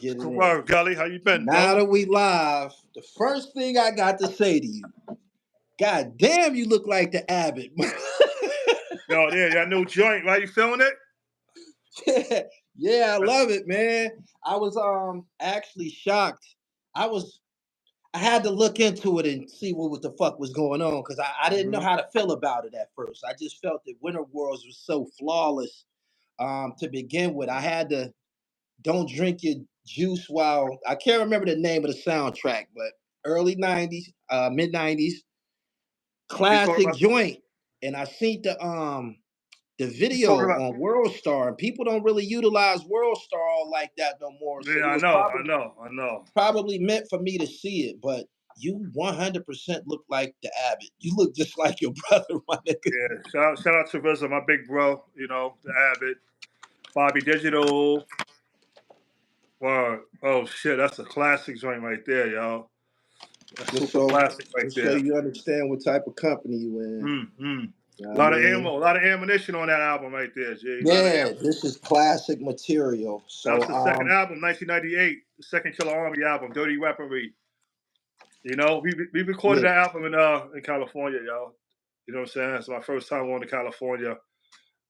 Get it Good in. word, Gully. How you been, Now bro? that we live, the first thing I got to say to you, God damn, you look like the Abbott. Yo, yeah, that new joint, right? You feeling it? Yeah, I love it, man. I was actually shocked. I had to look into it and see what the fuck was going on because I didn't know how to feel about it at first. I just felt that Winter Warz was so flawless to begin with. I had to don't drink your juice while I can't remember the name of the soundtrack, but early 90s, mid 90s, classic joint. And I seen the video on World Star, and people don't really utilize World Star all like that no more. So Yeah, it was I know. probably meant for me to see it, but you 100% look like the Abbott. You look just like your brother, my nigga. Yeah, shout out to RZA, my big bro, you know, the Abbott, Bobby Digital. Wow. Oh shit, that's a classic joint right there, y'all. That's super classic right there. So you understand what type of company you in. A lot of ammo, a lot of ammunition on that album right there, G. Yeah, this is classic material. So that was the second album, 1998, the second Killer Army album, Dirty Weaponry. You know, we recorded that album in California, y'all. You know what I'm saying? It's my first time going to California.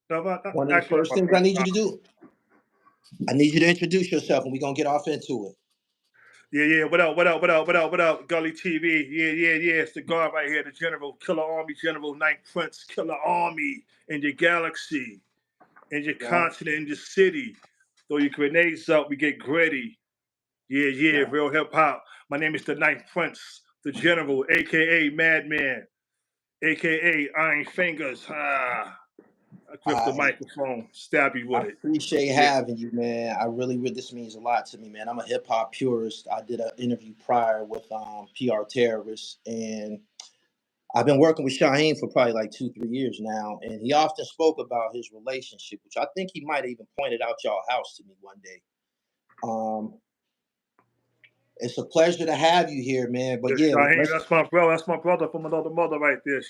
One of the first things I need you to do, I need you to introduce yourself, and we're gonna get off into it. Yeah. What up? Gully TV. Yeah. It's the guard right here, the General, Killer Army General, Night Prince, Killer Army in your galaxy, in your continent, in your city. Throw your grenades up, we get gritty. Yeah, real hip hop. My name is the Night Prince, the General, aka Madman, aka Iron Fingers. I grip the microphone, stab you with it. I appreciate having you, man. I really, this means a lot to me, man. I'm a hip hop purist. I did an interview prior with PR Terrorists, and I've been working with Shyheim for probably like 2-3 years now, and he often spoke about his relationship, which I think he might have even pointed out y'all house to me one day. It's a pleasure to have you here, man. But yeah, Shyheim, that's my bro. That's my brother from another mother right there,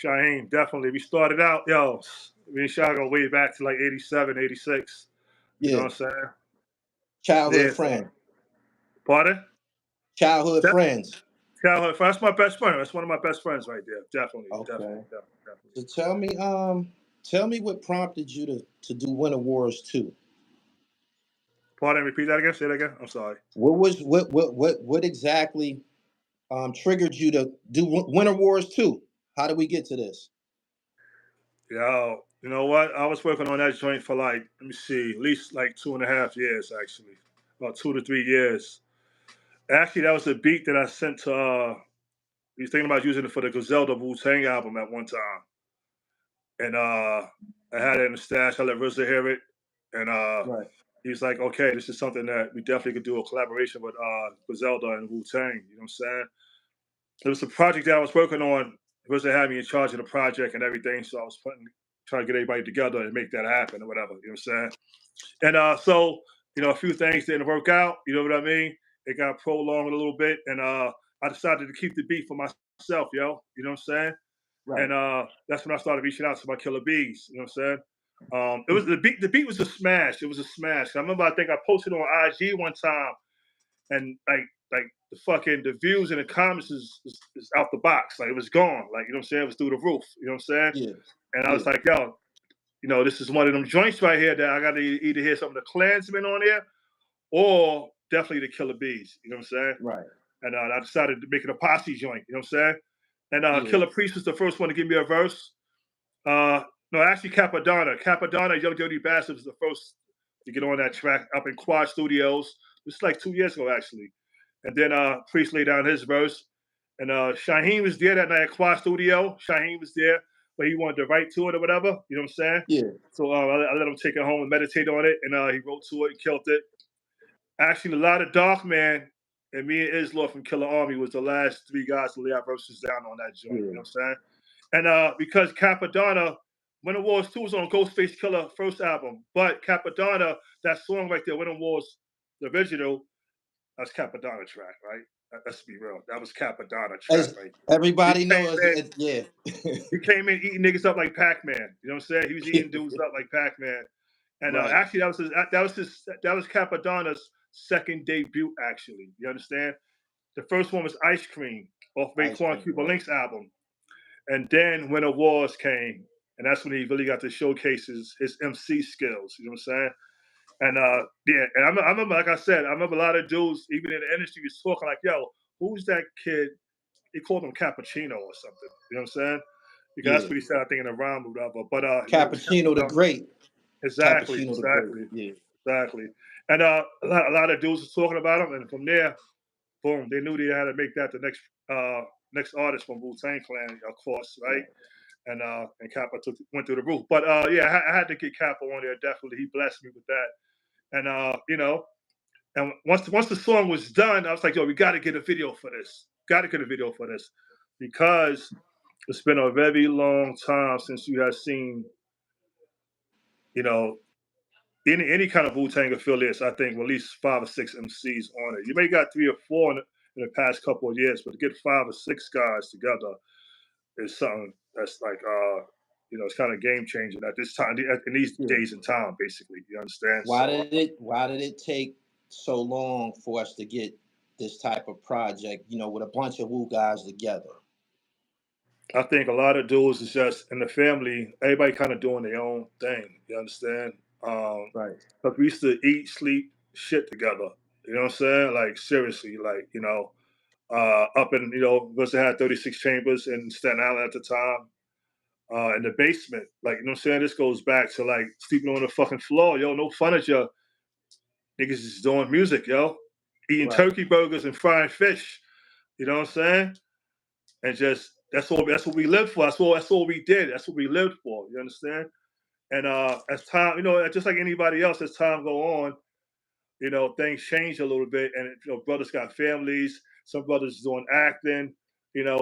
Shyheim, definitely. We started out, me and Shy go way back to like 87, 86. You know what I'm saying? Childhood friend. Pardon? Childhood friends. Childhood friend. That's my best friend. That's one of my best friends right there. Definitely. Okay. Definitely. So tell me what prompted you to do Winter Warz 2. Pardon, repeat that again. Say that again. I'm sorry. What exactly triggered you to do Winter Warz 2? How did we get to this? Yo, you know what? I was working on that joint for like, let me see, at least like 2.5 years, actually. About 2 to 3 years. Actually, that was a beat that I sent to, he was thinking about using it for the Griselda wu-tang album at one time. And I had it in the stash. I let RZA hear it. And he was like, okay, this is something that we definitely could do a collaboration with Griselda and wu-tang. You know what I'm saying? It was a project that I was working on. RZA had me in charge of the project and everything. So I was trying to get everybody together and make that happen or whatever. You know what I'm saying? And so, you know, a few things didn't work out. You know what I mean? It got prolonged a little bit. And I decided to keep the beat for myself, yo. You know what I'm saying? Right. And that's when I started reaching out to my killer bees. You know what I'm saying? It was the beat was a smash. It was a smash. I remember I think I posted on IG one time, and like the views and the comments is out the box. Like it was gone. Like, you know what I'm saying? It was through the roof. You know what I'm saying? Yeah. And I was like, yo, you know, this is one of them joints right here that I got to either hear some of the Klansmen on there or definitely the Killer Bees. You know what I'm saying? Right. And I decided to make it a posse joint. You know what I'm saying? And Killer Priest was the first one to give me a verse. No, actually Capadonna. Capadonna, Young Dirty Bastard was the first to get on that track up in Quad Studios. This is like 2 years ago, actually. And then Priest laid down his verse. And Shyheim was there that night at Quad Studio. Shyheim was there, but he wanted to write to it or whatever. You know what I'm saying? Yeah. So I let him take it home and meditate on it. And he wrote to it and killed it. Actually, a lot of Dark Man and me and Isla from Killer Army was the last 3 guys to lay our verses down on that joint. You know what I'm saying? And because Capadonna, Winter Warz 2 was on Ghostface Killah first album, but Capadonna, that song right there, Winter Warz, the original, that's Capadonna track, right? Let's be real. That was Capadonna track, right? Everybody knows it, yeah. He came in eating niggas up like Pac-Man. You know what I'm saying? He was eating dudes up like Pac-Man. And actually, that was Capadonna's second debut, actually. You understand? The first one was Ice Cream off Ice Raekwon Cream, Cuba right. Link's album. And then when Warz came, and that's when he really got to showcase his MC skills. You know what I'm saying? And yeah, and I remember, like I said, I remember a lot of dudes, even in the industry, was talking like, "Yo, who's that kid?" He called him Cappuccino or something. You know what I'm saying? Because that's Yeah. what he said, I think, in the rhyme or whatever. But Cappuccino the Great. exactly, Cappuccino the Great. exactly, Yeah. exactly. And a lot of dudes was talking about him, and from there, boom, they knew they had to make that the next artist from Wu-Tang Clan, of course, right? Right. And Kappa went through the roof. But yeah, I had to get Kappa on there. Definitely, he blessed me with that. And you know, and once the song was done, I was like, yo, we got to get a video for this. Got to get a video for this because it's been a very long time since you have seen, you know, any kind of Wu-Tang affiliates. I think at least 5 or 6 MCs on it. You may got 3 or 4 in the past couple of years, but to get 5 or 6 guys together is something that's like you know, it's kind of game changing at this time, in these Yeah. days and time, basically. You understand? Why So did it take so long for us to get this type of project, with a bunch of Wu guys together? I think a lot of dudes is just in the family, everybody kind of doing their own thing. You understand? Right. But we used to eat, sleep, shit together. You know what I'm saying? Like seriously, like up in because they had 36 chambers in Staten Island at the time. In the basement, like you know what I'm saying. This goes back to like sleeping on the fucking floor, yo. No furniture, niggas is doing music, yo. Eating Right. turkey burgers and frying fish. You know what I'm saying? And just that's what we lived for. That's all we did. That's what we lived for. You understand? And as time, just like anybody else, as time go on, things change a little bit. And brothers got families. Some brothers is doing acting.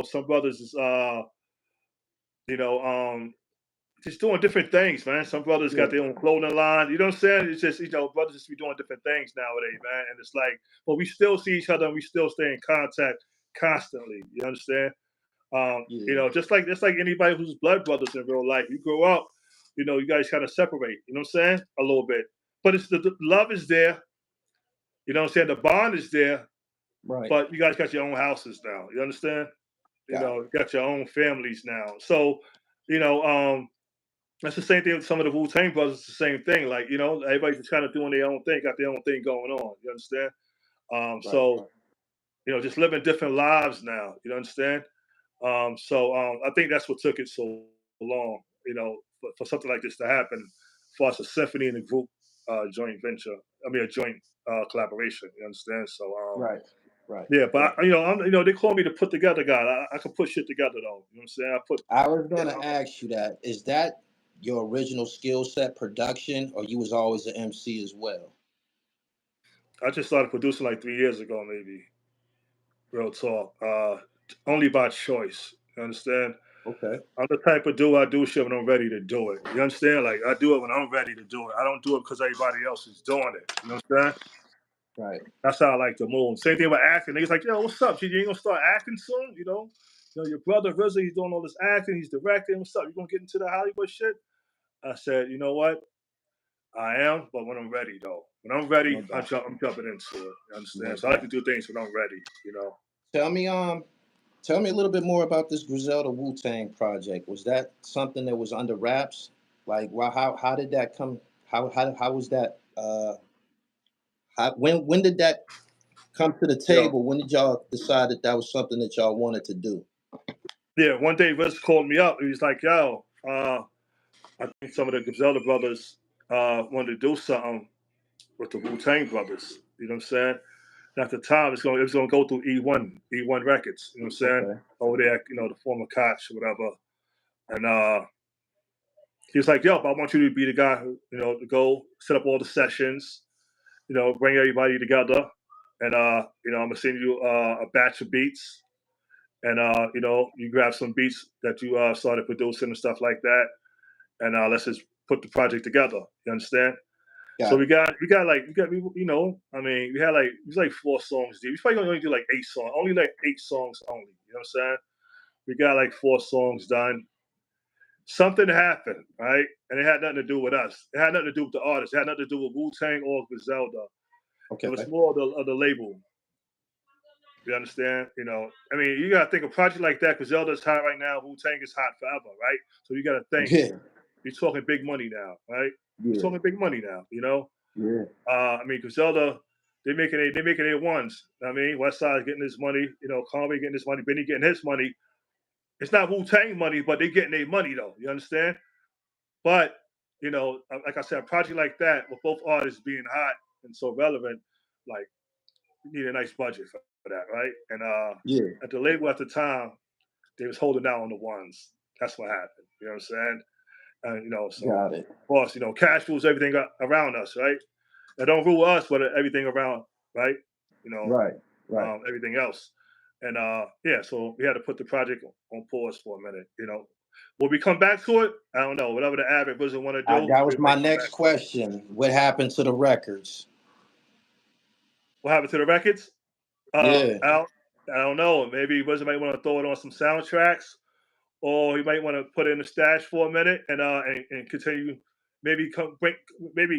Some brothers is you know just doing different things, man. Some brothers got Yeah. their own clothing line. You know what I'm saying? It's just brothers just be doing different things nowadays, man. And it's like, but we still see each other and we still stay in contact constantly. You understand? Yeah. Just like anybody who's blood brothers in real life, you grow up, you guys kind of separate. You know what I'm saying? A little bit, but it's the love is there. You know what I'm saying? The bond is there, Right. but you guys got your own houses now. You understand? Got it. You got your own families now. So, you know, that's the same thing with some of the Wu-Tang brothers. It's the same thing. Like, everybody's just kind of doing their own thing, got their own thing going on. You understand? Right. So, just living different lives now. You understand? I think that's what took it so long, for something like this to happen, for us a symphony and a group joint venture. I mean, a joint collaboration. You understand? So, Right. Right. yeah, but Right. they call me to put together guy. I can put shit together though. You know what I'm saying? I was You gonna know, ask you that. Is that your original skill set, production, or you was always an MC as well? I just started producing like 3 years ago, maybe. Real talk. Only by choice. You understand? Okay. I'm the type of dude I do shit when I'm ready to do it. You understand? Like I do it when I'm ready to do it. I don't do it because everybody else is doing it. You know what I'm saying? Right. That's how I like to move. Same thing with acting. Niggas like, yo, what's up? You ain't gonna start acting soon? Your brother RZA, he's doing all this acting. He's directing. What's up? You gonna get into the Hollywood shit? I said, you know what? I am, but when I'm ready, though. When I'm ready, No doubt. I'm jumping into it. You No understand? So I like to doubt. do things when I'm ready. Tell me, tell me a little bit more about this Griselda Wu-Tang project. Was that something that was under wraps? Like, well, how did that come? How was that? When did that come to the Yo, table? When did y'all decide that that was something that y'all wanted to do? yeah. One day, Riz called me up. He was like, yo, I think some of the Griselda brothers wanted to do something with the Wu-Tang brothers. You know what I'm saying? And at the time, it was going to go through E1 Records. You know what I'm saying? Okay. Over there, the former Koch or whatever. And he was like, yo, I want you to be the guy who, to go set up all the sessions, bring everybody together. And, I'm going to send you a batch of beats. And, you grab some beats that you started producing and stuff like that. And let's just put the project together. You understand? So Got it. I mean, we had like, it was like 4 songs deep. We probably only do like 8 songs, only like 8 songs only. You know what I'm saying? We got like 4 songs done. Something happened, right? And it had nothing to do with us. It had nothing to do with the artist. It had nothing to do with Wu-Tang or Griselda. Okay. It was more of the label. You understand? You know, I mean, you gotta think a project like that because Zelda's hot right now. Wu-Tang is hot forever, right? So you gotta think Yeah. you're talking big money now, right? You're Yeah. talking big money now. You know, Yeah. I mean, because Zelda, they making it ones. I mean, West Side getting his money. You know, Kwame getting his money. Benny getting his money. It's not Wu-Tang money, but they getting their money though. You understand? But you know, like I said, a project like that with both artists being hot and so relevant, like you need a nice budget for that, right? And Yeah. at the label at the time, they was holding out on the ones. That's what happened. You know what I'm saying? And you know, so Got it. of course, you know, cash rules everything around us, right? It don't rule us, but everything around, right? You know, Right. Right. everything else. And yeah, so we had to put the project on pause for a minute. You know, will we come back to it? I don't know. Whatever the avid person want to do, That we was my might come next back to it. question. What happened to the records? What happened to the records? Yeah. I don't know. Maybe Wizard might want to throw it on some soundtracks, or he might want to put it in the stash for a minute and continue. Maybe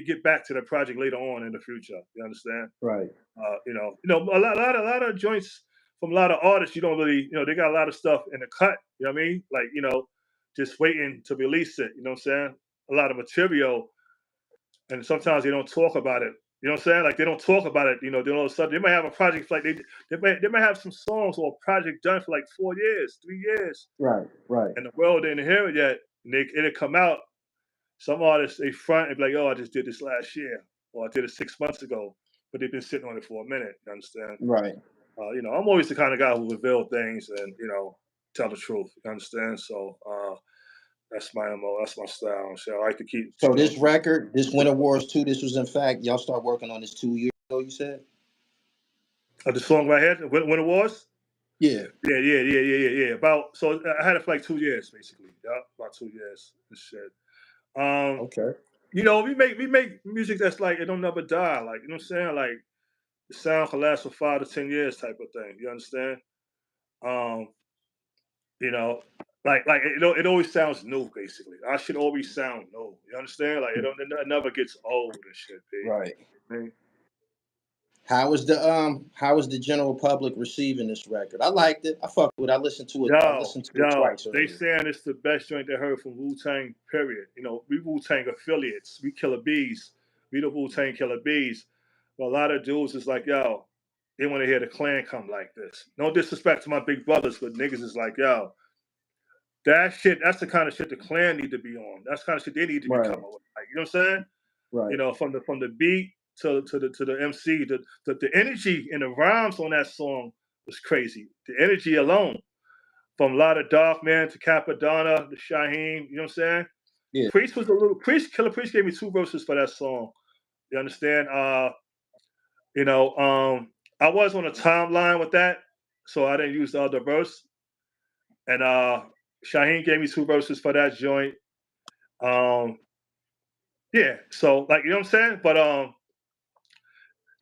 get back to the project later on in the future. You understand? Right. You know, a lot of joints from a lot of artists. You don't really, you know, they got a lot of stuff in the cut. You know what I mean? Like, you know, just waiting to release it. You know what I'm saying? A lot of material, and sometimes they don't talk about it. You know what I'm saying? Like they don't talk about it. You know, then all of a sudden they might have a project like they might have some songs or a project done for like 4 years, 3 years, Right. Right. and the world didn't hear it yet. And it'll come out. Some artists they front and be like, "Oh, I just did this last year, or I did it 6 months ago," but they've been sitting on it for a minute. You understand? Right. You know, I'm always the kind of guy who reveal things and you know tell the truth. You understand? So that's my MO. That's my style. So I like to keep. So You know, this record, this Winter Wars 2, this was in fact, y'all start working on this 2 years ago, you said? the song right here, when it was. Yeah. Yeah. About so I had it for like 2 years basically. Yeah, about 2 years and shit. Um, Okay. you know, we make music that's like it don't never die. Like you know what I'm saying? Like the sound can last for 5 to 10 years type of thing. You understand? Um, you know, like it always sounds new basically. Our shit always sound new. You understand? Like it never gets old and shit, B. Right. I mean, How is the general public receiving this record? I liked it. I fucked with it. I listened to it. I listened to it yo, twice they already. saying it's the best joint they heard from Wu-Tang, period. You know, we Wu-Tang affiliates. We Killer Bees. We the Wu-Tang Killer Bees. But a lot of dudes is like, yo, they want to hear the clan come like this. No disrespect to my big brothers, but niggas is like, yo, that shit, that's the kind of shit the clan need to be on. That's the kind of shit they need to be Right. coming with. Like, you know what I'm saying? You Right. know, from the beat to the MC, the energy in the rhymes on that song was crazy. The energy alone. From a lot of Dark Man to Capadonna, the Shyheim, you know what I'm saying? Yeah. Priest was a little Killer Priest gave me 2 verses for that song. You understand? You know, I was on a timeline with that, so I didn't use the other verse. And Shyheim gave me 2 verses for that joint. Yeah, so like you know what I'm saying? But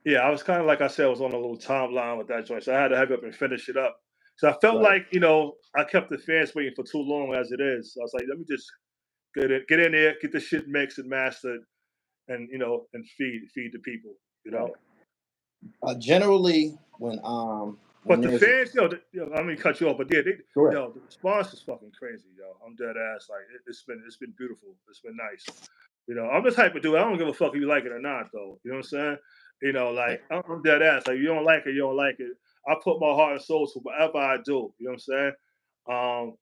yeah, I was kind of like I said, I was on a little timeline with that joint, so I had to hurry up and finish it up. So I felt Right. like you know I kept the fans waiting for too long as it is. So I was like, let me just get in there, get the shit mixed and mastered, and you know, and feed the people. You know. Right. Generally, when But the there's fans, you know, I mean, cut you off, but yeah, correct. yo, the response is fucking crazy, yo. I'm dead ass. Like it's been beautiful. It's been nice. You know, I'm the type of dude. I don't give a fuck if you like it or not, though. You know what I'm saying? You know, like I'm dead ass. Like you don't like it, you don't like it. I put my heart and soul to whatever I do. You know what I'm saying?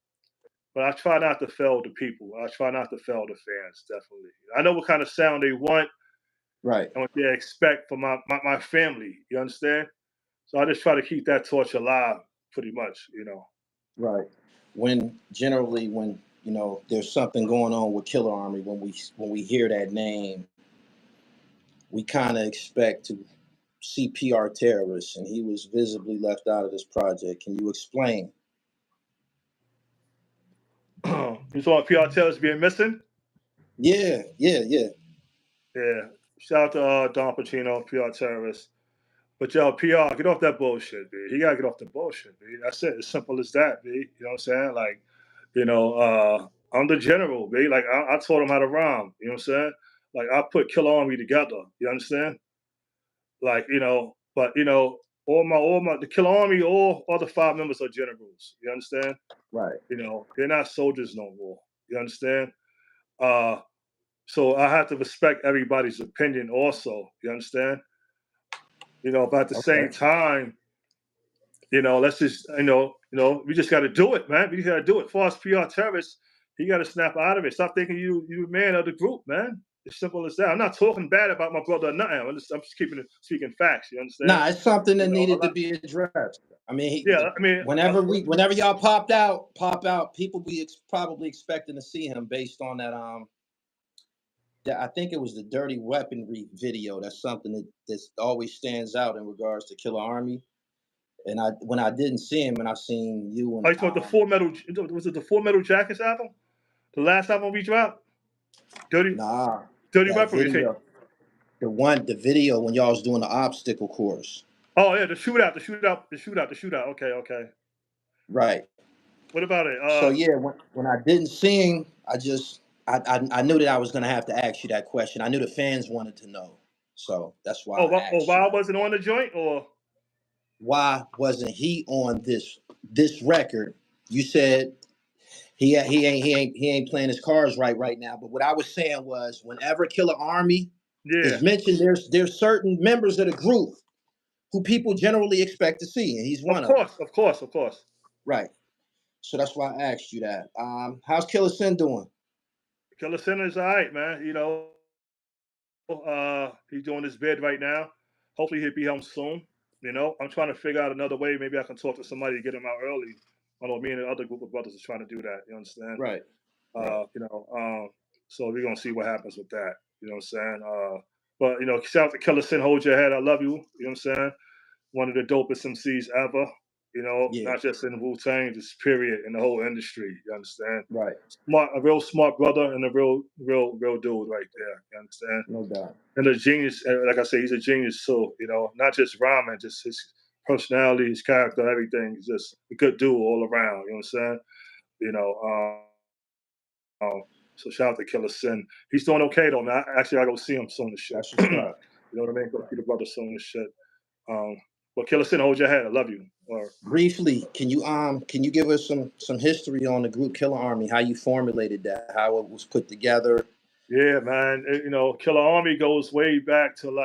But I try not to fail the people. I try not to fail the fans. Definitely, I know what kind of sound they want Right. and what they expect from my family. You understand? So I just try to keep that torch alive, pretty much. You know. Right. When generally when there's something going on with Killer Army, when we hear that name, we kind of expect to see PR terrorists, and he was visibly left out of this project. Can you explain? You saw PR Taylor's being missing? Yeah. Yeah. Shout out to Don Pacino, PR terrorist. But yo, PR, get off that bullshit, B. He gotta get off the bullshit, B. That's it. As simple as that, B. You know what I'm saying? Like, you know, I'm the general, B. Like I taught him how to rhyme. You know what I'm saying? Like I put Killer Army together. You understand? Like, but the Killer Army, all the 5 members are generals. You understand? Right. They're not soldiers no more. You understand? So I have to respect everybody's opinion also. You understand? But at the same time, let's just, we just got to do it, man. We just got to do it. As far as PR terrorists, you got to snap out of it. Stop thinking you a man of the group, man. It's simple as that. I'm not talking bad about my brother or nothing. I'm just speaking facts. You understand? Nah, it's something that needed to be addressed. I mean, whenever y'all pop out, people be probably expecting to see him based on that. I think it was the Dirty Weaponry video. That's something that always stands out in regards to Killer Army. And when I didn't see him, and I seen you and you thought the Full Metal, was it the Full Metal Jackets album? The last album we dropped? Dirty Weaponry. Video, the video when y'all was doing the obstacle course. Oh yeah, the shootout. Okay. Right. What about it? So yeah, when I didn't see him, I knew that I was gonna have to ask you that question. I knew the fans wanted to know, so that's why. Why wasn't on the joint, or why wasn't he on this record? You said he ain't playing his cards right now. But what I was saying was, whenever Killer Army is mentioned, there's certain members of the group who people generally expect to see, and he's one of them. Of course. Right. So that's why I asked you that. How's Killer Sin doing? Killer Sin is all right, man. He's doing his bid right now. Hopefully he'll be home soon. I'm trying to figure out another way. Maybe I can talk to somebody to get him out early. I know me and the other group of brothers are trying to do that. You understand? Right. So we're gonna see what happens with that. You know what I'm saying? But shout out to Killer Sin, hold your head. I love you. You know what I'm saying? One of the dopest MCs ever. Not just in Wu-Tang, just period in the whole industry. You understand? Right. A real smart brother and a real dude right there. You understand? No doubt. And a genius, like I say, he's a genius too. Not just rhyming, just his personality, his character, everything. He's just a good dude all around. You know what I'm saying? So shout out to Killer Sin. He's doing okay though, man. I go see him soon as shit. You know what I mean? Go see the brother soon as shit. But Killer Sin, hold your head. I love you. Briefly, can you give us some history on the group Killer Army? How you formulated that? How it was put together? Yeah, man. Killer Army goes way back to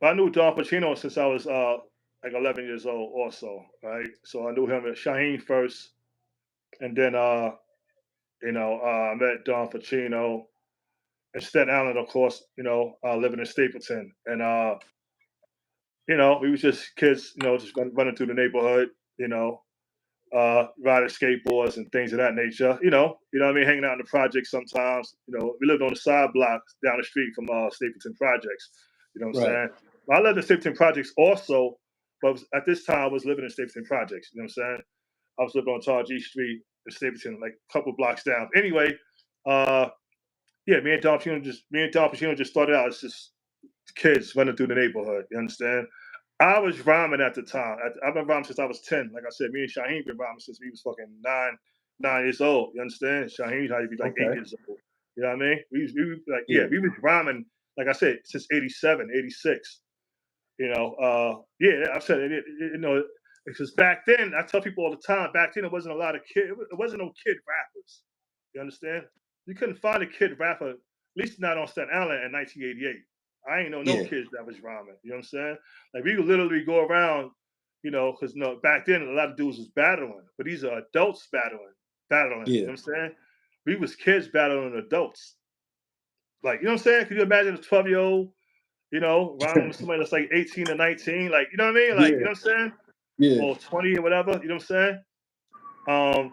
I knew Don Pacino since I was 11 years old, also, right? So I knew him at Shyheim first, and then I met Don Pacino in Staten Island, of course. Living in Stapleton, and we was just kids, just running through the neighborhood, riding skateboards and things of that nature. You know what I mean? Hanging out in the projects sometimes. We lived on the side block down the street from Stapleton Projects. You know what I'm saying? I lived in Stapleton Projects also, but at this time I was living in Stapleton Projects. You know what I'm saying? I was living on Targee Street in Stapleton, like a couple blocks down. Anyway, me and Don Pacino just started out as just kids running through the neighborhood. You understand? I was rhyming at the time. I've been rhyming since I was 10. Like I said, me and Shyheim been rhyming since we was fucking 9 years old. You understand? Shyheim how you be 8 years old. You know what I mean? We was rhyming, like I said, since 87, 86. I said it, because back then, I tell people all the time, back then it wasn't a lot of it wasn't no kid rappers. You understand? You couldn't find a kid rapper, at least not on Staten Island in 1988. I ain't know no kids that was rhyming. You know what I'm saying? Like we would literally go around, because back then a lot of dudes was battling, but these are adults battling. You know what I'm saying? We was kids battling adults. Like, you know what I'm saying? Could you imagine a 12-year-old, rhyming with somebody that's like 18 or 19? Like, you know what I mean? Like, you know what I'm saying? Yeah. Or 20 or whatever, you know what I'm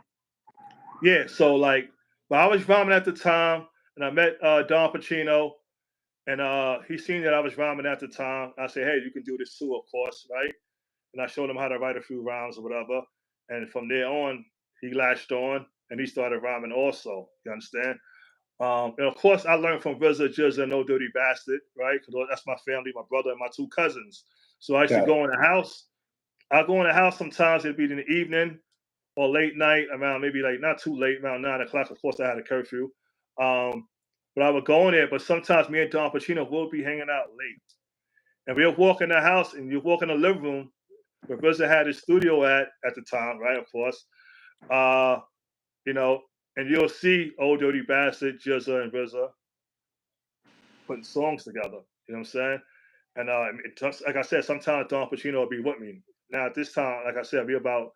saying? So like, but I was rhyming at the time, and I met Don Pacino. And he seen that I was rhyming at the time. I said, hey, you can do this too, of course, right? And I showed him how to write a few rhymes or whatever. And from there on, he latched on and he started rhyming also. You understand? And of course, I learned from RZA, Jizza, No Dirty Bastard, right? Because that's my family, my brother, and my 2 cousins. So I used to go in the house. I go in the house sometimes. It'd be in the evening or late night, around maybe like not too late, around 9 o'clock. Of course, I had a curfew. But I would go in there, but sometimes me and Don Pacino would be hanging out late. And we'll walk in the house, and you walk in the living room where RZA had his studio at the time, right? Of course, you know, and you'll see Old Dirty Bastard, Jizza, and RZA putting songs together. You know what I'm saying? And like I said, sometimes Don Pacino will be with me. Now at this time, like I said, we about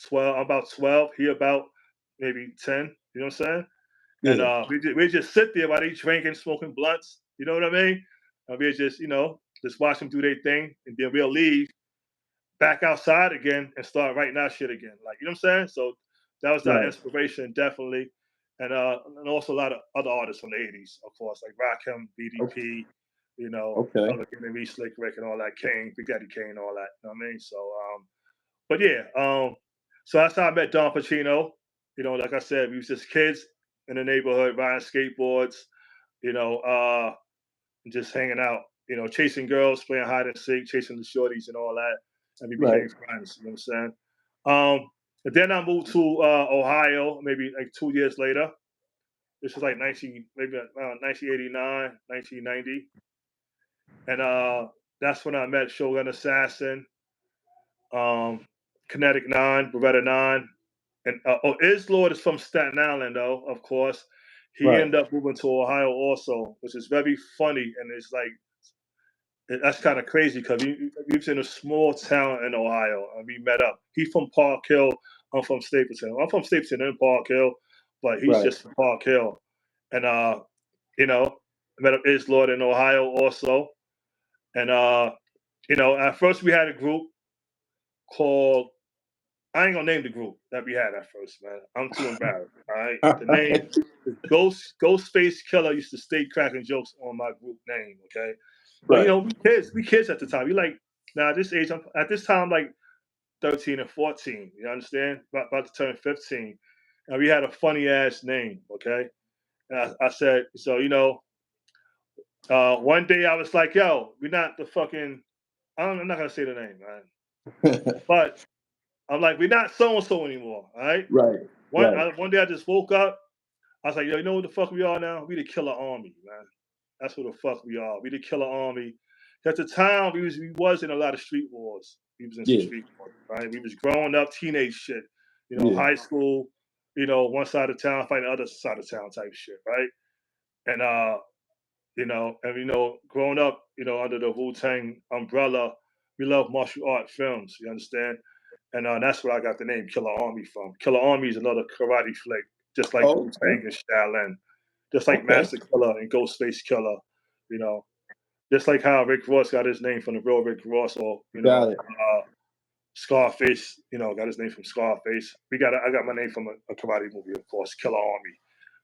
12. I'm about 12. He about maybe 10. You know what I'm saying? And we just sit there while they drinking, smoking blunts. You know what I mean? And we just just watch them do their thing, and then we'll leave back outside again and start writing our shit again. Like, you know what I'm saying? So that was our inspiration, definitely. And also a lot of other artists from the 80s, of course, like Rakim, BDP, Mitchy Slick, Rick, and all that, Kane, Big Daddy Kane, all that. You know what I mean? So, but yeah, so that's how I met Don Pacino. You know, like I said, we was just kids in the neighborhood riding skateboards, just hanging out, chasing girls, playing hide and seek, chasing the shorties and all that. And we became friends, you know what I'm saying? And then I moved to Ohio, maybe like 2 years later. This was like 1989, 1990. And that's when I met Shogun Assassin, Kinetic 9, Beretta 9. And Islord is from Staten Island, though, of course. He ended up moving to Ohio also, which is very funny. And it's like, that's kind of crazy because he was in a small town in Ohio and we met up. He's from Park Hill. I'm from Stapleton. I'm from Stapleton and Park Hill, but he's just from Park Hill. And, I met up Islord in Ohio also. And, at first we had a group called, I ain't gonna name the group that we had at first, man. I'm too embarrassed. All right. The name is Ghostface Killer used to stay cracking jokes on my group name, okay? But we kids at the time. We like now at this age, at this time like 13 and 14. You understand? About to turn 15. And we had a funny ass name, okay? And I said, so one day I was like, yo, we're not the fucking I'm not gonna say the name, man. But I'm like, we're not so and so anymore, all right? One day I just woke up. I was like, yo, you know what the fuck we are now? We the Killer Army, man. That's what the fuck we are. We the Killer Army. At the time, we was in a lot of street wars. We was in some street wars, right? We was growing up, teenage shit. High school, one side of town fighting the other side of town type shit, right? And growing up, under the wu-tang umbrella, we love martial art films. You understand? And that's where I got the name Killer Army from. Killer Army is another karate flick, just like Wu-Tang and Shaolin, just like Master Killer and Ghostface Killer. Just like how Rick Ross got his name from the real Rick Ross, or Scarface, got his name from Scarface. I got my name from a karate movie, of course, Killer Army,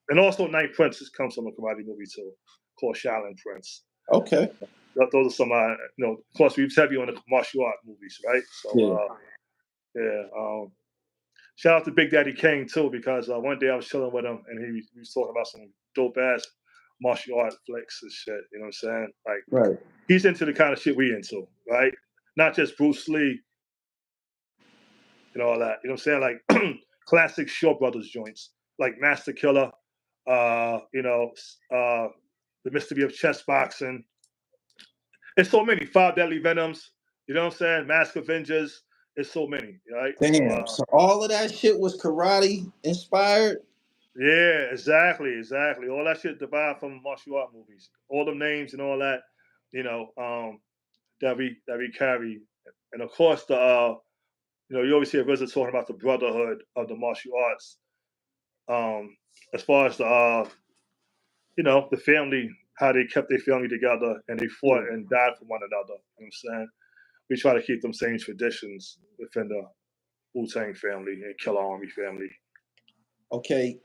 and also Night Princess comes from a karate movie too, called Shaolin Prince. Okay. Those are some, of course, we was heavy on the martial art movies, right? So, shout out to Big Daddy Kane too, because one day I was chilling with him and he was talking about some dope ass martial art flicks and shit. You know what I'm saying? Like, he's into the kind of shit we into, right? Not just Bruce Lee and all that. You know what I'm saying? Like classic Shaw Brothers joints, like Master Killer, the Mystery of Chess Boxing. There's so many. 5 Deadly Venoms. You know what I'm saying? Mask Avengers. There's so many, right? Damn. So all of that shit was karate inspired? Yeah, exactly. All that shit derived from martial art movies. All them names and all that, that we carry. And of course you always hear RZA talking about the brotherhood of the martial arts. As far as the family, how they kept their family together and they fought and died for one another. You know what I'm saying? We try to keep them same traditions within the Wu-Tang family and Killer Army family. Okay,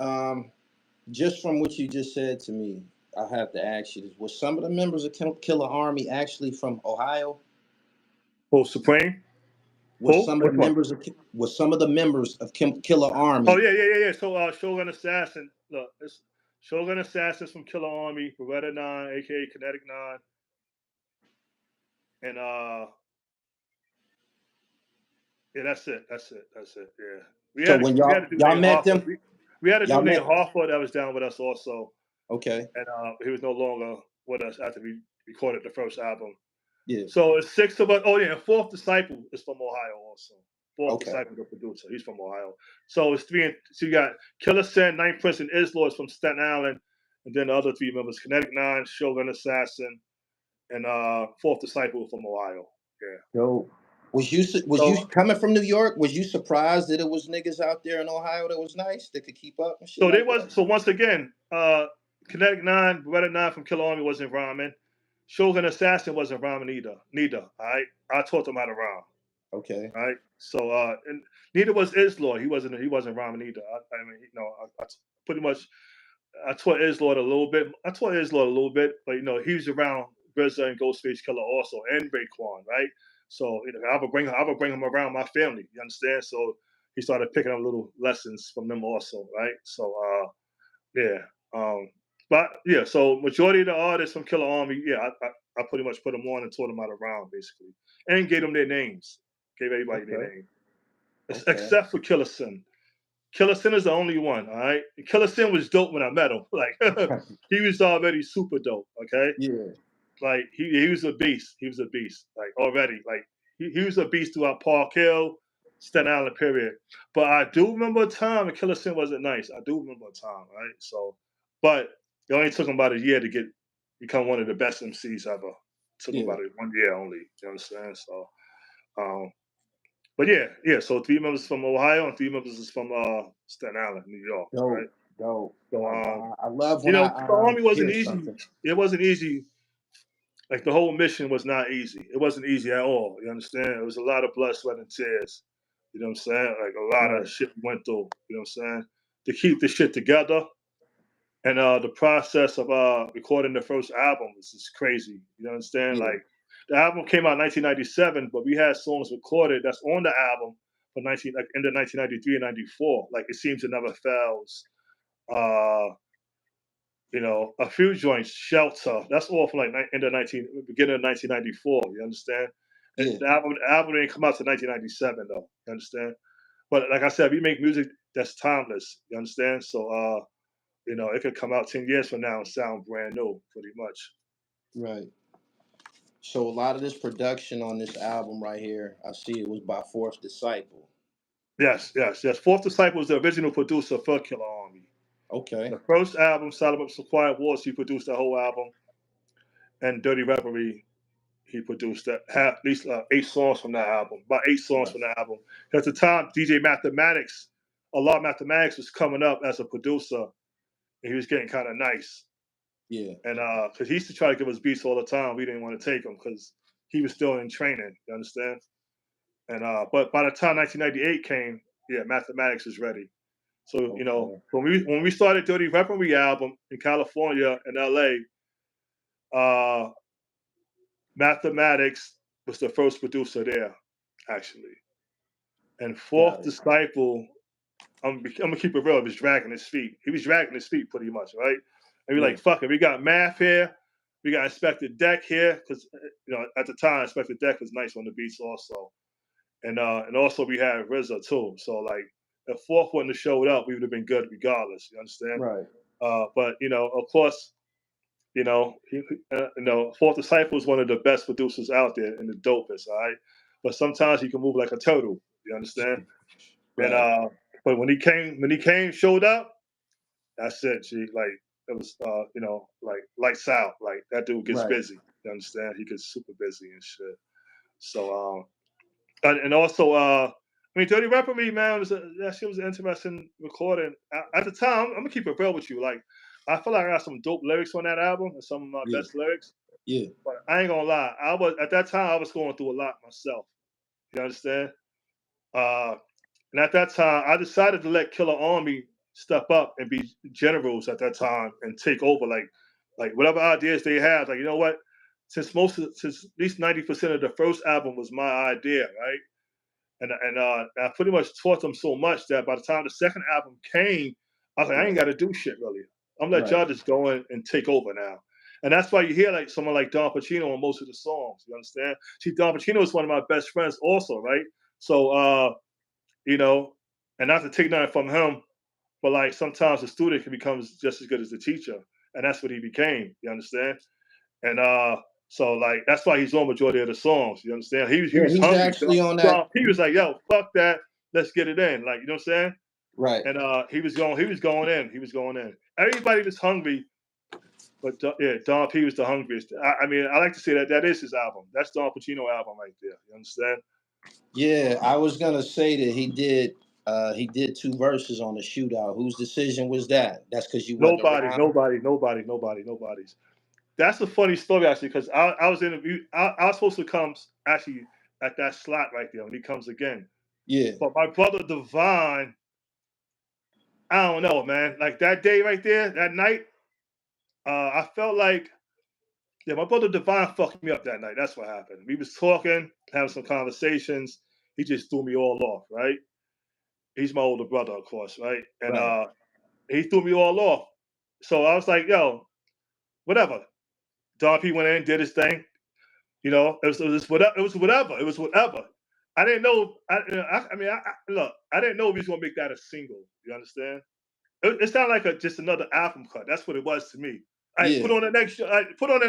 just from what you just said to me, I have to ask you this: was some of the members of Killer Army actually from Ohio? Oh, Supreme. Was some of the members of Killer Army? Oh yeah. So Shogun Assassin. Look, it's Shogun Assassins from Killer Army, Beretta 9, aka Kinetic 9, and yeah, that's it. Yeah, we had y'all met them. We had a dude named Harford that was down with us also. Okay. And he was no longer with us after we recorded the first album. Yeah. So it's 6 of us. Oh yeah, and Fourth Disciple is from Ohio also. Fourth Okay. Disciple, the producer, he's from Ohio. So it's 3. So you got Killer Sin, Ninth Prince, and Islor is from Staten Island, and then the other 3 members: Kinetic 9, Shogun Assassin, and Fourth Disciple from Ohio. Yeah. Dope. Was you coming from New York? Was you surprised that it was niggas out there in Ohio that was nice that could keep up and shit So they like was that? so once again, Kinetic 9, Beretta 9 from Killer Army wasn't rhyming. Shogun Assassin wasn't rhyming either. Neither. All right. I taught them how to rhyme. Okay. All right. So and neither was Islor. He wasn't rhyming either. I mean, I pretty much I taught Islor a little bit. But he was around RZA and Ghostface Killer also, and Raekwon, right? So I would bring him around my family. You understand? So he started picking up little lessons from them also, right? So yeah. But yeah, so majority of the artists from Killer Army, yeah, I pretty much put them on and taught them how to rhyme basically, and gave them their names, gave everybody their name, except for Killer Sin. Killer Sin is the only one, all right. Killer Sin was dope when I met him. Like he was already super dope. Okay. Yeah. Like he was a beast. He was a beast. Like already. Like he was a beast throughout Park Hill, Staten Island, period. But I do remember a time when Killer Sin wasn't nice. I do remember a time, right? So, but it only took him about a year to become one of the best MCs ever. Took him about 1 year only. You understand? So, but yeah. So 3 members from Ohio and 3 members is from Staten Island, New York, Dope. right? Dope. So I love when the army wasn't hear easy. something. It wasn't easy. Like the whole mission was not easy. It wasn't easy at all. You understand? It was a lot of blood, sweat, and tears. You know what I'm saying? Like a lot of shit we went through. You know what I'm saying? To keep the shit together. And the process of recording the first album was just crazy. You understand? Yeah. Like the album came out in 1997, but we had songs recorded that's on the album for end of 1993 and 94. Like It Seems It Never Fails. A few joints, Shelter. That's all from beginning of 1994. You understand? And Yeah. the album didn't come out to 1997 though. You understand? But like I said, we make music that's timeless. You understand? So it could come out 10 years from now and sound brand new, pretty much. Right. So a lot of this production on this album right here, I see it was by Fourth Disciple. Yes. Fourth Disciple was the original producer for Killer Army. Okay. The first album, Solomon Quiet Wars, he produced the whole album. And Dirty Reverie, he produced at least 8 songs from that album. About 8 songs from that album. At the time, DJ Mathematics, a lot of Mathematics was coming up as a producer, and he was getting kind of nice. Yeah. And because he used to try to give us beats all the time, we didn't want to take him because he was still in training. You understand? And but by the time 1998 came, yeah, Mathematics was ready. So when we started Dirty Reverie album in California and LA, Mathematics was the first producer there, actually. And Fourth Disciple, I'm gonna keep it real. He was dragging his feet. He was dragging his feet pretty much, right? And we're like, fuck it. We got Math here. We got Inspector Deck here because at the time Inspector Deck was nice on the beats also, and also we had RZA too. So like, if Fourth wouldn't have showed up, we would have been good regardless. You understand? Right. But of course, Fourth Disciple is one of the best producers out there and the dopest. All right, but sometimes he can move like a turtle. You understand? Right. And but when he showed up, that's it. Like it was, like lights out. Like that dude gets busy. You understand? He gets super busy and shit. So and also Dirty Reverie, man, that shit was an interesting recording. At the time, I'm gonna keep it real with you. Like, I feel like I got some dope lyrics on that album and some of my best lyrics. Yeah. But I ain't gonna lie, at that time I was going through a lot myself. You understand? And at that time, I decided to let Killer Army step up and be generals at that time and take over, like whatever ideas they had. Like, you know what? Since at least 90% of the first album was my idea, right? And I pretty much taught them so much that by the time the second album came, I was like, I ain't got to do shit really. I'm gonna let y'all just go in and take over now. And that's why you hear like someone like Don Pacino on most of the songs. You understand? See, Don Pacino is one of my best friends also, right? So and not to take nothing from him, but like sometimes the student can become just as good as the teacher, and that's what he became. You understand? And So like that's why he's on majority of the songs. You understand? He was he's hungry. actually on that. He was like, "Yo, fuck that. Let's get it in." Like, you know what I'm saying? Right. And he was going in. Everybody was hungry, but Don P was the hungriest. I mean, I like to say that is his album. That's Don Pacino album right there. You understand? Yeah, I was gonna say that he did 2 verses on the Shootout. Whose decision was that? That's because you wasn't around. Nobody's. That's a funny story actually, because I was supposed to come actually at that slot right there when he comes again. Yeah. But my brother Divine, I don't know, man. Like that day right there, that night, I felt like, my brother Divine fucked me up that night. That's what happened. We was talking, having some conversations. He just threw me all off, right? He's my older brother, of course, right? And he threw me all off. So I was like, yo, whatever. Don P went in, did his thing. You know, it was whatever. I didn't know. Look, I didn't know we was gonna make that a single. You understand? It sounded like just another album cut. That's what it was to me. I put on the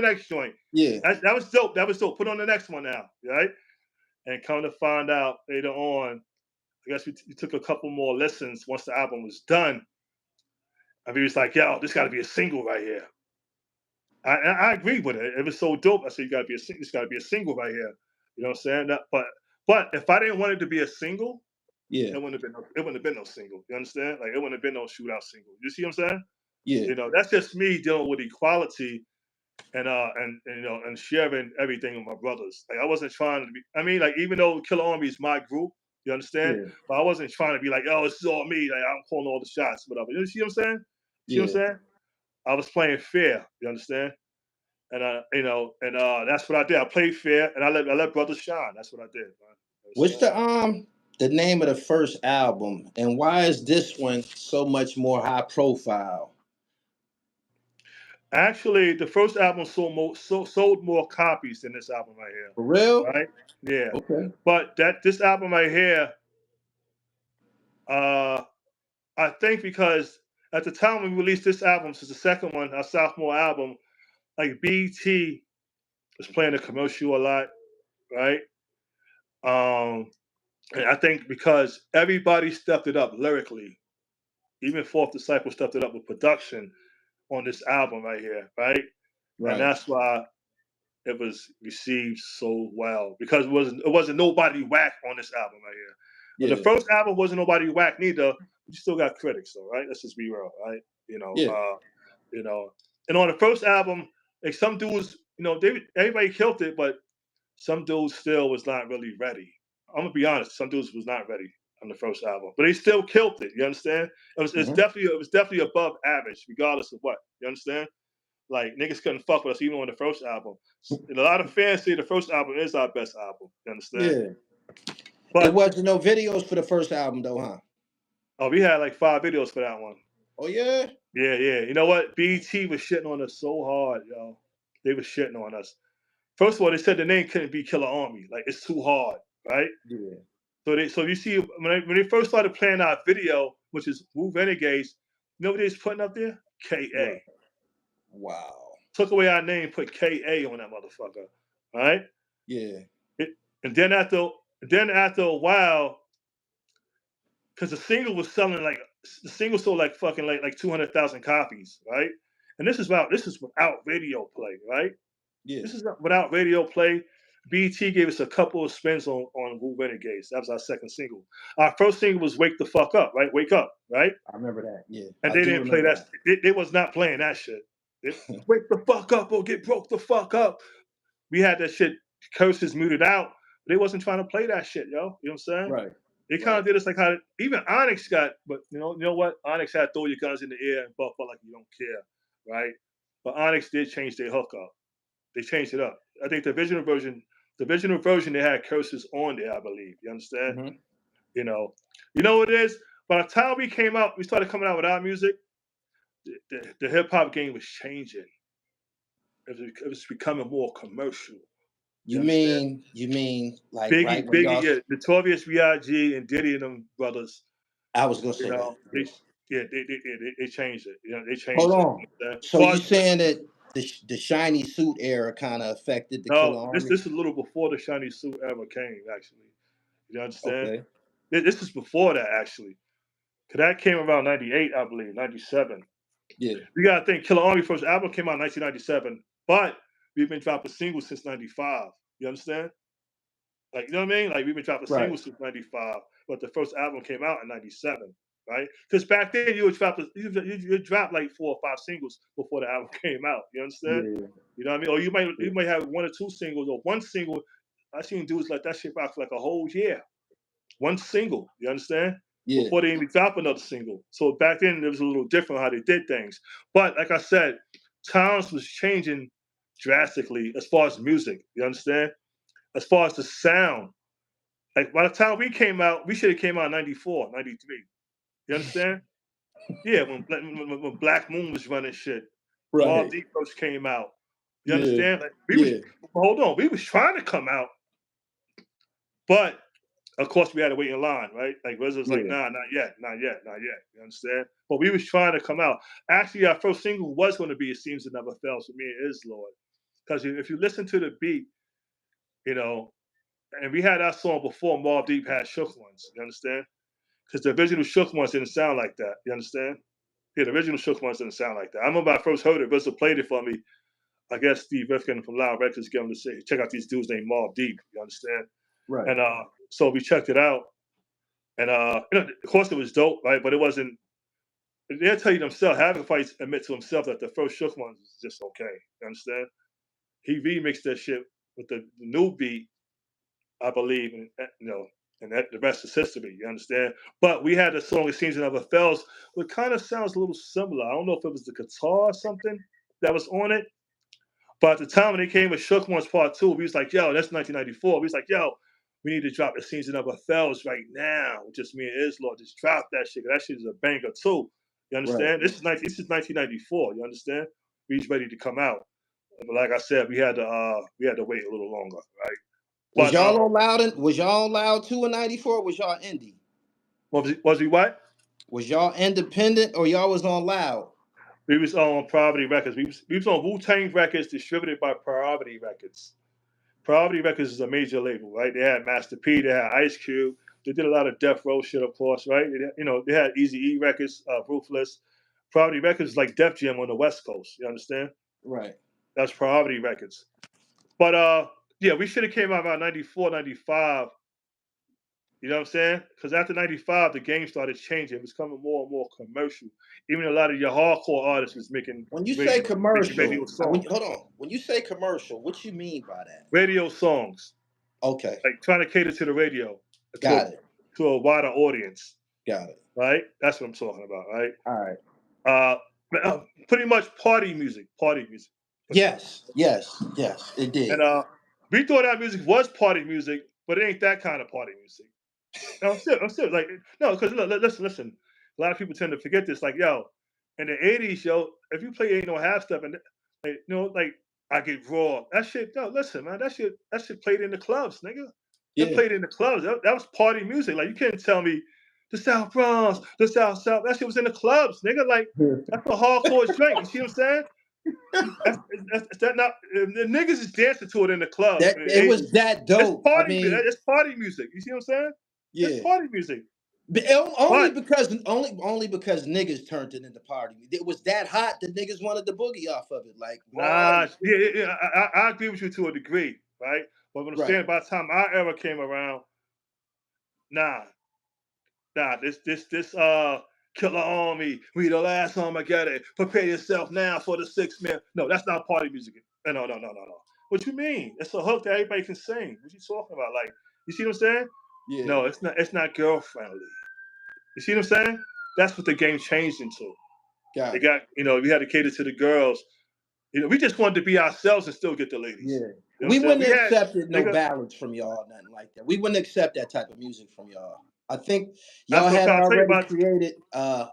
next joint. Yeah. That was dope. Put on the next one now, right? And come to find out later on, I guess we took a couple more listens once the album was done. And we was like, yo, this got to be a single right here. I agree with it. It was so dope. I said, it's got to be a single right here. You know what I'm saying? But if I didn't want it to be a single, it wouldn't have been no single. You understand? Like it wouldn't have been no Shootout single. You see what I'm saying? Yeah. You know, that's just me dealing with equality and sharing everything with my brothers. Like I wasn't trying to be. I mean, like even though Killer Army is my group, you understand? Yeah. But I wasn't trying to be like, oh, this is all me. Like I'm calling all the shots, whatever. You see what I'm saying? See what I'm saying? I was playing fair. You understand? And that's what I did. I played fair, and I let brothers shine. That's what I did. Man. What's the name of the first album, and why is this one so much more high profile? Actually, the first album sold more copies than this album right here. For real? Right? Yeah. Okay. But this album right here, I think because at the time when we released this album, this is the second one, our sophomore album, like BT was playing the commercial a lot, right? And I think because everybody stepped it up lyrically, even Fourth Disciple stepped it up with production on this album right here, right? And that's why it was received so well, because it wasn't nobody whack on this album right here. Yeah. But the first album wasn't nobody whack neither. You still got critics though, right? Let's just be real, right? You know, and on the first album, like some dudes, everybody killed it, but some dudes still was not really ready. I'm gonna be honest, some dudes was not ready on the first album, but they still killed it. You understand? It was definitely above average, regardless of what. You understand? Like niggas couldn't fuck with us even on the first album. And a lot of fans say the first album is our best album. You understand? Yeah. But there wasn't no videos for the first album though, huh? Oh, we had like 5 videos for that one. Oh yeah? Yeah. You know what? BET was shitting on us so hard, yo. They were shitting on us. First of all, they said the name couldn't be Killer Army. Like it's too hard, right? Yeah. So you see when they first started playing our video, which is Wu Renegades, you know what they was putting up there? KA. Yeah. Wow. Took away our name, put KA on that motherfucker. All right? Yeah. And then after a while, because the single sold like fucking like 200,000 copies, right? And this is without radio play, right? Yeah. This is without radio play. BT gave us a couple of spins on Wu Renegades. That was our second single. Our first single was Wake the Fuck Up, right? Wake Up, right? I remember that, yeah. And they didn't play that. They was not playing that shit. Wake the fuck up or get broke the fuck up. We had that shit curses muted out. But they wasn't trying to play that shit, yo. You know what I'm saying? Right. They kind of did us like how even Onyx got, but you know what? Onyx had throw your guns in the air and buff up like you don't care, right? But Onyx did change their hook up. They changed it up. I think the original version, they had curses on there, I believe. You understand? Mm-hmm. You know what it is? By the time we started coming out with our music, the hip hop game was changing. It was becoming more commercial. You mean like Biggie, yeah, Notorious B.I.G. and Diddy and them brothers. I was gonna say that. They changed it. They changed. Hold on. So you saying that the shiny suit era kind of affected the Killer No, this Army. is a little before the shiny suit ever came. Actually, you understand? Okay. This is before that actually. Cause that came around '98, I believe, '97. Yeah. You gotta think Killer Army first album came out in 1997, but we've been dropping singles since '95. You understand? Like, you know what I mean? Like, we've been dropping Right. singles since '95, but the first album came out in '97, right? Because back then you would drop like 4 or 5 singles before the album came out. You understand? Yeah. You know what I mean? Or you might have 1 or 2 singles or 1 single. I seen dudes like that shit rock for like a whole year. 1 single. You understand? Yeah. Before they even drop another single. So back then it was a little different how they did things. But like I said, times was changing drastically as far as music. You understand? As far as the sound. Like by the time we came out, we should have came out in 94, 93. You understand? Yeah, when Black Moon was running shit. Mobb Right. Deep first came out. You Yeah. understand? Like we was Yeah. hold on, we was trying to come out, but of course we had to wait in line, right? Like RZA was like, Yeah. nah, not yet, not yet, not yet. You understand? But we was trying to come out. Actually, our first single was going to be "It Seems It Never Fails" for me and Lord. Because if you listen to the beat, you know, and we had that song before Mobb Deep had Shook Ones. You understand? Because the original Shook Ones didn't sound like that. You understand? Yeah, the original Shook Ones didn't sound like that. I remember I first heard it. RZA played it for me. I guess Steve Rifkin from Loud Records gave him to say, check out these dudes named Mobb Deep. You understand? Right. And so we checked it out. And you know, of course it was dope, right? But it wasn't. They'll tell you themselves. Having Fights admit to himself that the first Shook Ones was just okay. You understand? He remixed that shit with the new beat, I believe, and you know, and that the rest is history. You understand? But we had a song "It Seems It Never Fails," which kind of sounds a little similar. I don't know if it was the guitar or something that was on it. But at the time when they came with Shook Ones Part 2, we was like, yo, that's 1994. We was like, yo, we need to drop "It Seems It Never Fails" right now. Just me and Islor, just drop that shit. That shit is a banger too. You understand? Right. This is 1994. You understand? We was ready to come out. But like I said, we had to wait a little longer, right? Was But y'all on Loud? Was y'all on Loud too in '94? Was y'all indie? was we what? Was y'all independent or y'all was on Loud? We was on Priority Records. We was on Wu-Tang Records, distributed by Priority Records. Priority Records is a major label, right? They had Master P, they had Ice Cube, they did a lot of Death Row shit, of course, right? They had Easy E Records, Ruthless. Priority Records is like Def Jam on the West Coast. You understand? Right. That's Priority Records. But yeah, we should have came out about 94, 95. You know what I'm saying? Because after 95, the game started changing. It was becoming more and more commercial. Even a lot of your hardcore artists was making When you say radio commercial, songs. hold on. When you say commercial, what you mean by that? Radio songs. Okay. Like trying to cater to the radio. Got it. To a wider audience. Got it. Right? That's what I'm talking about, right? All right. Pretty much party music. Party music. Yes. It did. And we thought our music was party music, but it ain't that kind of party music. No, I'm still like, no, because listen. A lot of people tend to forget this. Like, yo, in the 80s, yo, if you play Ain't No Half Step and like, like I Get Raw, that shit, no, listen, man, that shit played in the clubs, nigga. It played in the clubs. That was party music. Like, you can't tell me the South Bronx, the South. That shit was in the clubs, nigga. Like, that's a hardcore drink. You see what I'm saying? That's that not the niggas is dancing to it in the club. That it was that dope. It's party music. You see what I'm saying? Yeah. It's party music. Only because niggas turned it into party. It was that hot that niggas wanted the boogie off of it. Like, nah, yeah, I agree with you to a degree, right? But what I'm saying, by the time our era came around, this Killer Army, we the last Armageddon. Prepare yourself now for the 6 man. No, that's not party music. No. What you mean? It's a hook that everybody can sing. What you talking about? Like, you see what I'm saying? Yeah. No, it's not girl friendly. You see what I'm saying? That's what the game changed into. We had to cater to the girls. We just wanted to be ourselves and still get the ladies. Yeah. You know we wouldn't have accepted no ballads from y'all, nothing like that. We wouldn't accept that type of music from y'all. I think y'all had already created a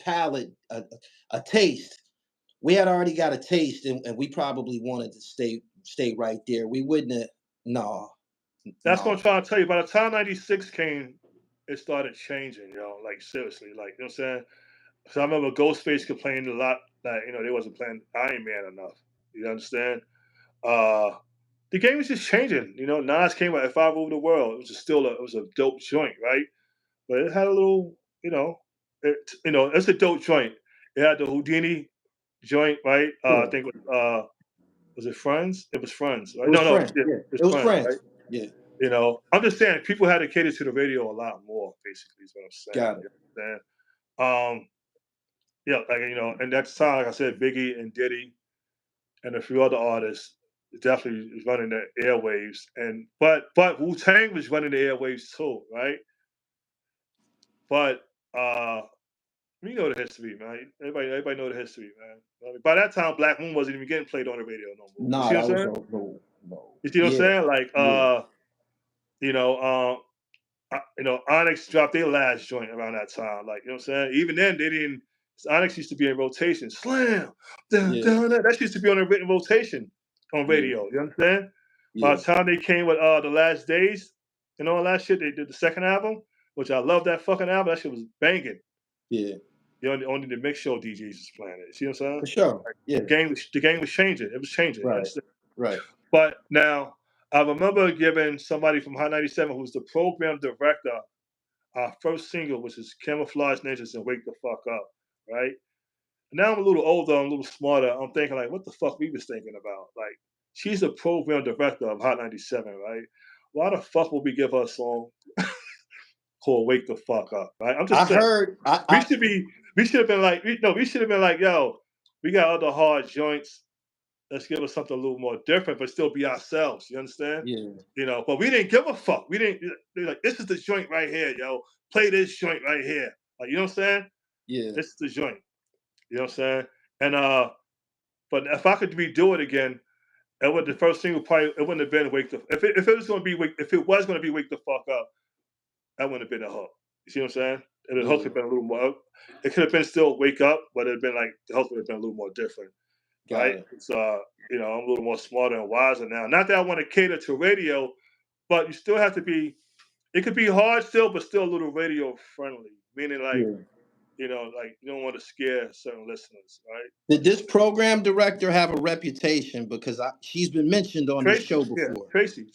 palette, a taste. We had already got a taste, and we probably wanted to stay right there. We wouldn't have. No. That's what I'm trying to tell you. By the time '96 came, it started changing, yo. Like, seriously, like, you know what I'm saying? So I remember Ghostface complaining a lot Like, you know, they wasn't playing Iron Man enough. You understand? The game was just changing. You know, Nas came out If I Ruled the World. It was it was a dope joint, right? But it had a little, it's a dope joint. It had the Houdini joint, right? I think was it Friends? It was Friends, right? It was No, Friends. yeah, Yeah, it's it was Friends, right? Friends. Yeah, You know, I'm just saying people had to cater to the radio a lot more, basically, is what I'm saying. got it. You know what I'm saying? Yeah, like, you know, and that's time, like I said, Vickie and Diddy and a few other artists definitely was running the airwaves. And but Wu-Tang was running the airwaves too, right? But we know the history, man. Everybody know the history, man. I mean, by that time, Black Moon wasn't even getting played on the radio no more. You Nah, see what that I'm was saying? no. You see what I'm Yeah, saying? Like, yeah, you know, Onyx dropped their last joint around that time. Like, you know what I'm saying? Even then, they didn't. Onyx used to be in rotation. Slam, dun, yeah, dun, dun. That used to be on a written rotation on yeah, radio. You understand? By yeah, the time they came with The Last Days and all that shit, they did the second album, which I love that fucking album. That shit was banging. yeah. You know, only the mix show DJs was playing it. See what I'm saying? For sure. Like, Yeah. the game was changing. It was changing. You Right. understand? Right. But now I remember giving somebody from Hot 97 who's the program director our first single, which is Camouflage Ninjas and Wake the Fuck Up, right? Now I'm a little older, I'm a little smarter. I'm thinking like, what the fuck we was thinking about? Like, she's the program director of Hot 97, right? Why the fuck would we give her a song called Wake the Fuck Up, right? I'm I just saying. heard. We should have been like, we should have been like, yo, we got other hard joints. Let's give us something a little more different, but still be ourselves. You understand? Yeah. You know, but we didn't give a fuck. We didn't. They're like, this is the joint right here, yo. Play this joint right here. Like, you know what I'm saying? Yeah. This is the joint. You know what I'm saying? And but if I could redo it again, it would the first single probably it wouldn't have been Wake the if it was gonna be if it was gonna be Wake the Fuck Up, that wouldn't have been a hook. You see what I'm saying? And the hook Yeah. had been a little more it could have been still Wake Up, but it'd been like the hook would have been a little more different. Got Right? it. It's you know, I'm a little more smarter and wiser now. Not that I want to cater to radio, but you still have to be it could be hard still, but still a little radio friendly. Meaning like, Yeah. you know, like you don't want to scare certain listeners, right? Did this program director have a reputation? Because she's been mentioned on this Tracy, show yeah, before. Tracy.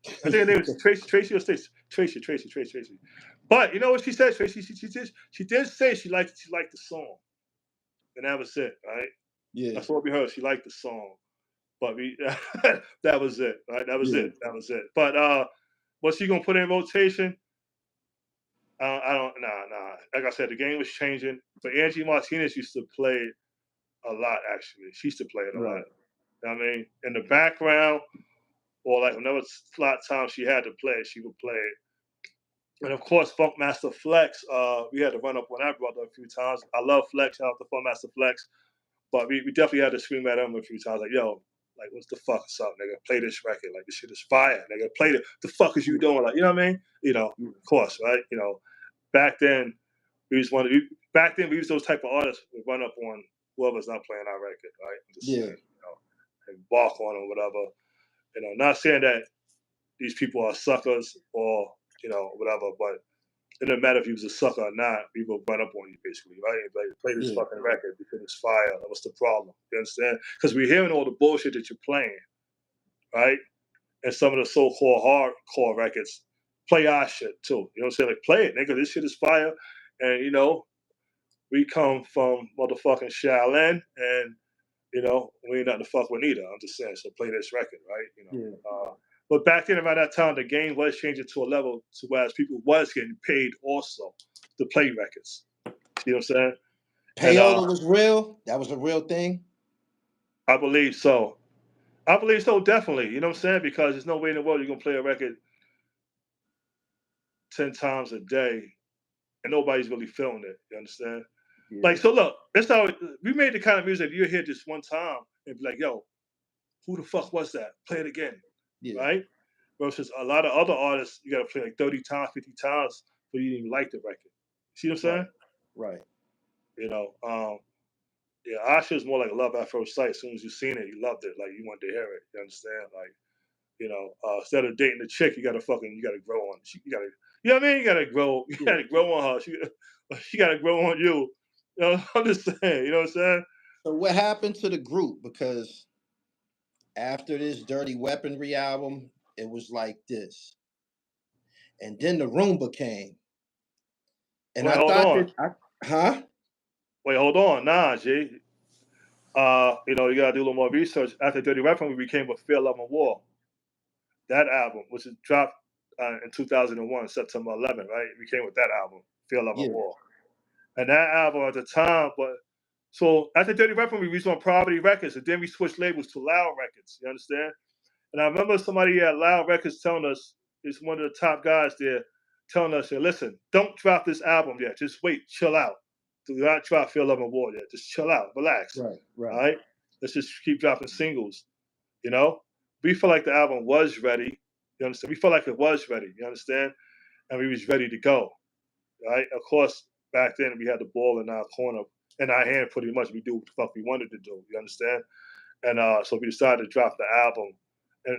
I think her name was Tracy or Stacy. Tracy. But you know what she said, Tracy? She did say she liked the song. And that was it, right? Yeah. That's what we heard. She liked the song. But we that was it, right? That was Yeah. it. But what's she gonna put in rotation? I don't nah. Like I said, the game was changing. But Angie Martinez used to play it a lot, actually. She used to play it a lot. Right. You know what I mean? In the background, or like whenever slot time she had to play it, she would play it. And of course, Funkmaster Flex, we had to run up on that brother a few times. I love Flex, shout out to Funkmaster Flex. But we definitely had to scream at him a few times, like, yo, like, what's the fuck is up, nigga? Play this record. Like, this shit is fire, nigga. Play it. The fuck is you doing? Like, you know what I mean? You know, of course, right? You know, back then, we used those type of artists would run up on whoever's not playing our record, right? I'm just saying, Yeah. you know, and bark on them, whatever. You know, not saying that these people are suckers or, you know, whatever, but it doesn't matter if you was a sucker or not, we will run up on you basically, right? Like, play this Yeah. fucking record because it's fire. What's the problem? You understand? Because we're hearing all the bullshit that you're playing, right? And some of the so-called hardcore records play our shit too. You know what I'm saying? Like, play it, nigga. This shit is fire. And you know, we come from motherfucking Shaolin, and you know, we ain't nothing to fuck with either. I'm just saying. So play this record, right? You know. Yeah. But back then, around that time, the game was changing to a level to where people was getting paid also to play records. You know what I'm saying? Payola And was real. That was a real thing. I believe so. I believe so, definitely. You know what I'm saying? Because there's no way in the world you're gonna play a record 10 times a day and nobody's really feeling it. You understand? Yeah. Like, so look, that's how we made the kind of music you hear just one time and be like, yo, who the fuck was that? Play it again. Yeah. Right? Versus a lot of other artists, you gotta play like 30 times, 50 times before you even like the record. See what I'm saying? Right. You know, yeah, Asha is more like love at first sight. As soon as you seen it, you loved it. Like, you wanted to hear it. You understand? Like, you know, instead of dating the chick, you gotta grow on. You gotta, you know what I mean? You gotta grow. You gotta grow on her. She gotta grow on you. You know, I'm just saying. You know what I'm saying? So what happened to the group? Because after this Dirty Weaponry album, it was like this, and then the Roomba came, and Wait, I hold thought on. that, huh? Wait, hold on. Nah, G. You know, you gotta do a little more research. After Dirty Weaponry, we became with Fear, Love, and War. That album, which is dropped in 2001, September 11th, right? We came with that album, Fear, Love, and Yeah, War. And that album at the time, but so after Dirty Weaponry, we was on Property Records, and then we switched labels to Loud Records. You understand? And I remember somebody at Loud Records telling us, is one of the top guys there, telling us, listen, don't drop this album yet. Just wait, chill out. Do not drop Fear, Love, and War yet. Just chill out, relax. right, All right. right? Let's just keep dropping singles. You know? We felt like the album was ready. You understand? We felt like it was ready. You understand? And we was ready to go. Right? Of course, back then we had the ball in our corner, in our hand pretty much. We do what the fuck we wanted to do. You understand? And so we decided to drop the album. And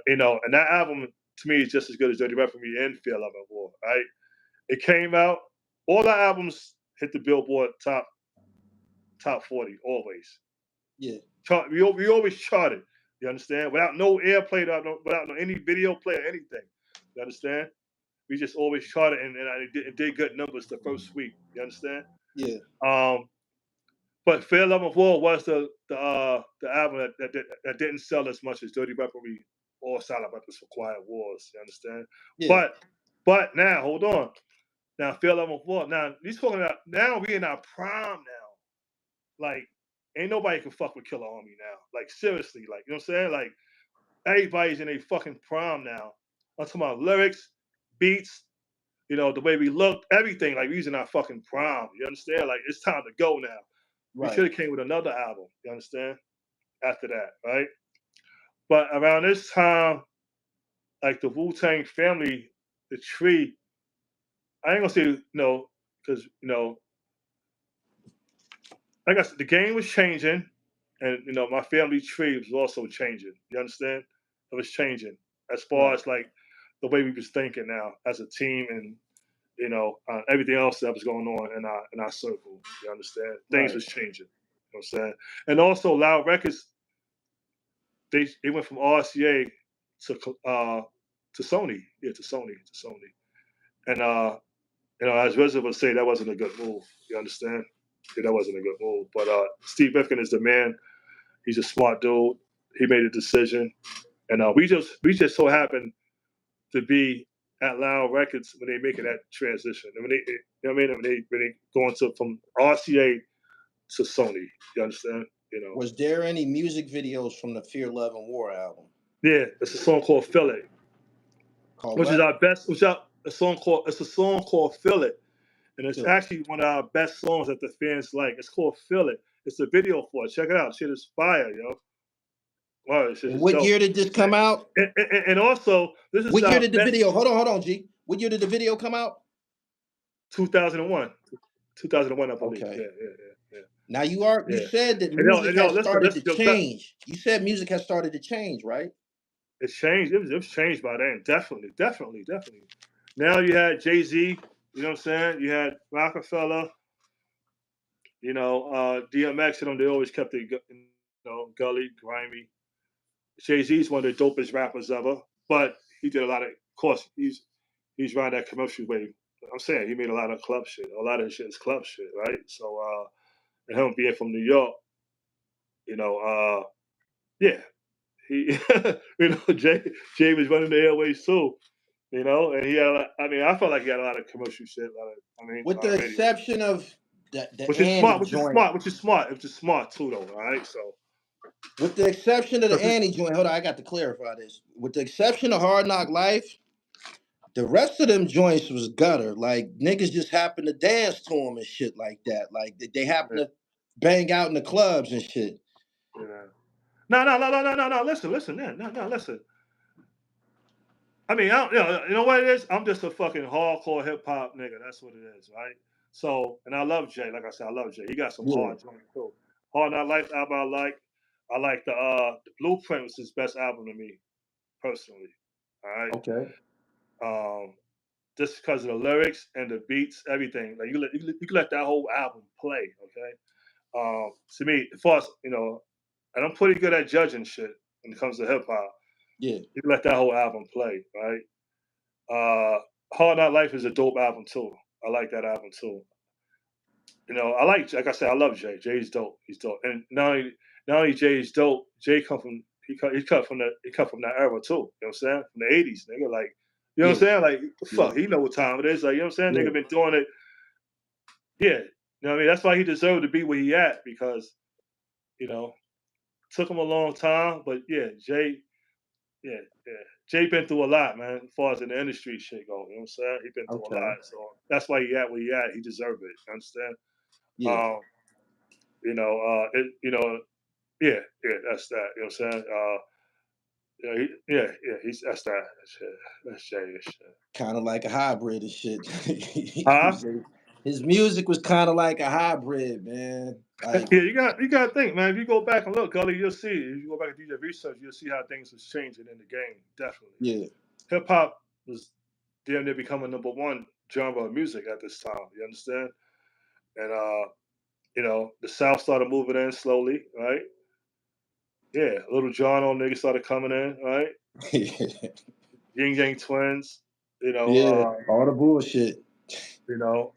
you know, and that album to me is just as good as Dirty Weaponry and Fear, Love, and War. Right? It came out. All our albums hit the Billboard top 40 always. Yeah, We always charted. You understand? Without no airplay, without no any video play or anything. You understand? We just always charted, and it did good numbers the first week. You understand? yeah. But Fear, Love, and War was the album that didn't sell as much as Dirty Weaponry or Silent Weapons for Quiet Wars. You understand? Yeah. But now, hold on. Now, Fear, Love, and War. Now, he's talking about, now we in our prime now. Like, ain't nobody can fuck with Killer Army now. Like, seriously. Like, you know what I'm saying? Like, everybody's in a fucking prime now. I'm talking about lyrics, beats, you know, the way we look, everything. Like, we using our fucking prime. You understand? Like, it's time to go now. We Right. should have came with another album. You understand? After that, right? But around this time, like the Wu-Tang family, the tree, I ain't gonna say no, because you know, like I said, the game was changing, and you know, my family tree was also changing. You understand? It was changing as far Right. as like the way we was thinking now as a team, and you know, everything else that was going on in our circle. You understand? Things Right. was changing. You know what I'm saying? And also, Loud Records, they went from RCA to Sony. Yeah, to Sony. And you know, as RZA would say, that wasn't a good move. You understand? Yeah, that wasn't a good move. But Steve Francis is the man. He's a smart dude. He made a decision, and we just so happened to be at Loud Records when they making that transition. And when they, you know what I mean? When they going to from RCA to Sony. You understand? You know. Was there any music videos from the Fear, Love, and War album? Yeah, it's a song called "Feel It," Called which is what? our best. A song called "Feel It," and it's Feel It. actually one of our best songs that the fans like. It's called "Feel It." It's a video for it. Check it out. Shit is fire, yo. Wow, shit And is what dope. year did this come out? And also, this is What year our did the best. video? Hold on, G. What year did the video come out? 2001. 2001, I believe. Okay. Yeah. Now you Yeah. said that And music yo, has listen, started to listen, yo, change. You said music has started to change, right? it's changed. It was changed by then. Definitely. Now you had Jay-Z, you know what I'm saying? You had Rockefeller, you know, DMX and them, they always kept it, you know, Gully, grimy. Jay-Z's one of the dopest rappers ever, but he did a lot of course, he's riding that commercial wave. I'm saying he made a lot of club shit. A lot of his shit is club shit, right? So and him being from New York, you know, yeah, he, you know, Jay was running the airways too, you know, and he had, I mean, I felt like he had a lot of commercial shit, With the radio, exception of the which is Annie smart, joint. which is smart too, though, all right. So, With the exception of the Annie joint. Hold on, I got to clarify this. With the exception of Hard Knock Life, the rest of them joints was gutter. Like niggas just happen to dance to them and shit like that. Like they happen yeah, to bang out in the clubs and shit. yeah. No. Listen, man. No, listen. I mean, you know what it is? I'm just a fucking hardcore hip hop nigga. That's what it is, right? So, and I love Jay. Like I said, I love Jay. He got some Yeah. hard joints too. Hard Not Life album I like. I like the Blueprint was his best album to me, personally. All right. Okay. Just because of the lyrics and the beats, everything. Like you can let that whole album play, okay? To me, as far as, you know, and I'm pretty good at judging shit when it comes to hip hop. Yeah. You can let that whole album play, right? Hard Knock Life is a dope album too. I like that album too. You know, like I said, I love Jay. Jay's dope. He's dope, and not only Jay's dope. Jay come from he cut from that era too. You know what I'm saying? From the '80s, nigga. Like, you know what I'm saying? Like, fuck, he know what time it is. Like, you know what I'm saying? Nigga been doing it. Yeah, you know what I mean? That's why he deserved to be where he at, because, you know, took him a long time, but yeah, Jay, yeah, yeah. Jay been through a lot, man, as far as in the industry shit go. You know what I'm saying? He been through a lot. So that's why he at where he at. He deserved it. You understand? Yeah. You know, yeah, that's that. You know what I'm saying? That's that. That's Jay and shit. Kind of like a hybrid and shit. Huh? His music was kind of like a hybrid, man. Like, Yeah, you got to think, man. If you go back and look, Gully, you'll see. If you go back and do your research, you'll see how things was changing in the game. Definitely. yeah. Hip hop was damn near becoming #1 genre of music at this time. You understand? And you know, the South started moving in slowly, right? Yeah, Little John on niggas started coming in, right? Yin Yang Twins, you know, Yeah, all the bullshit. you know,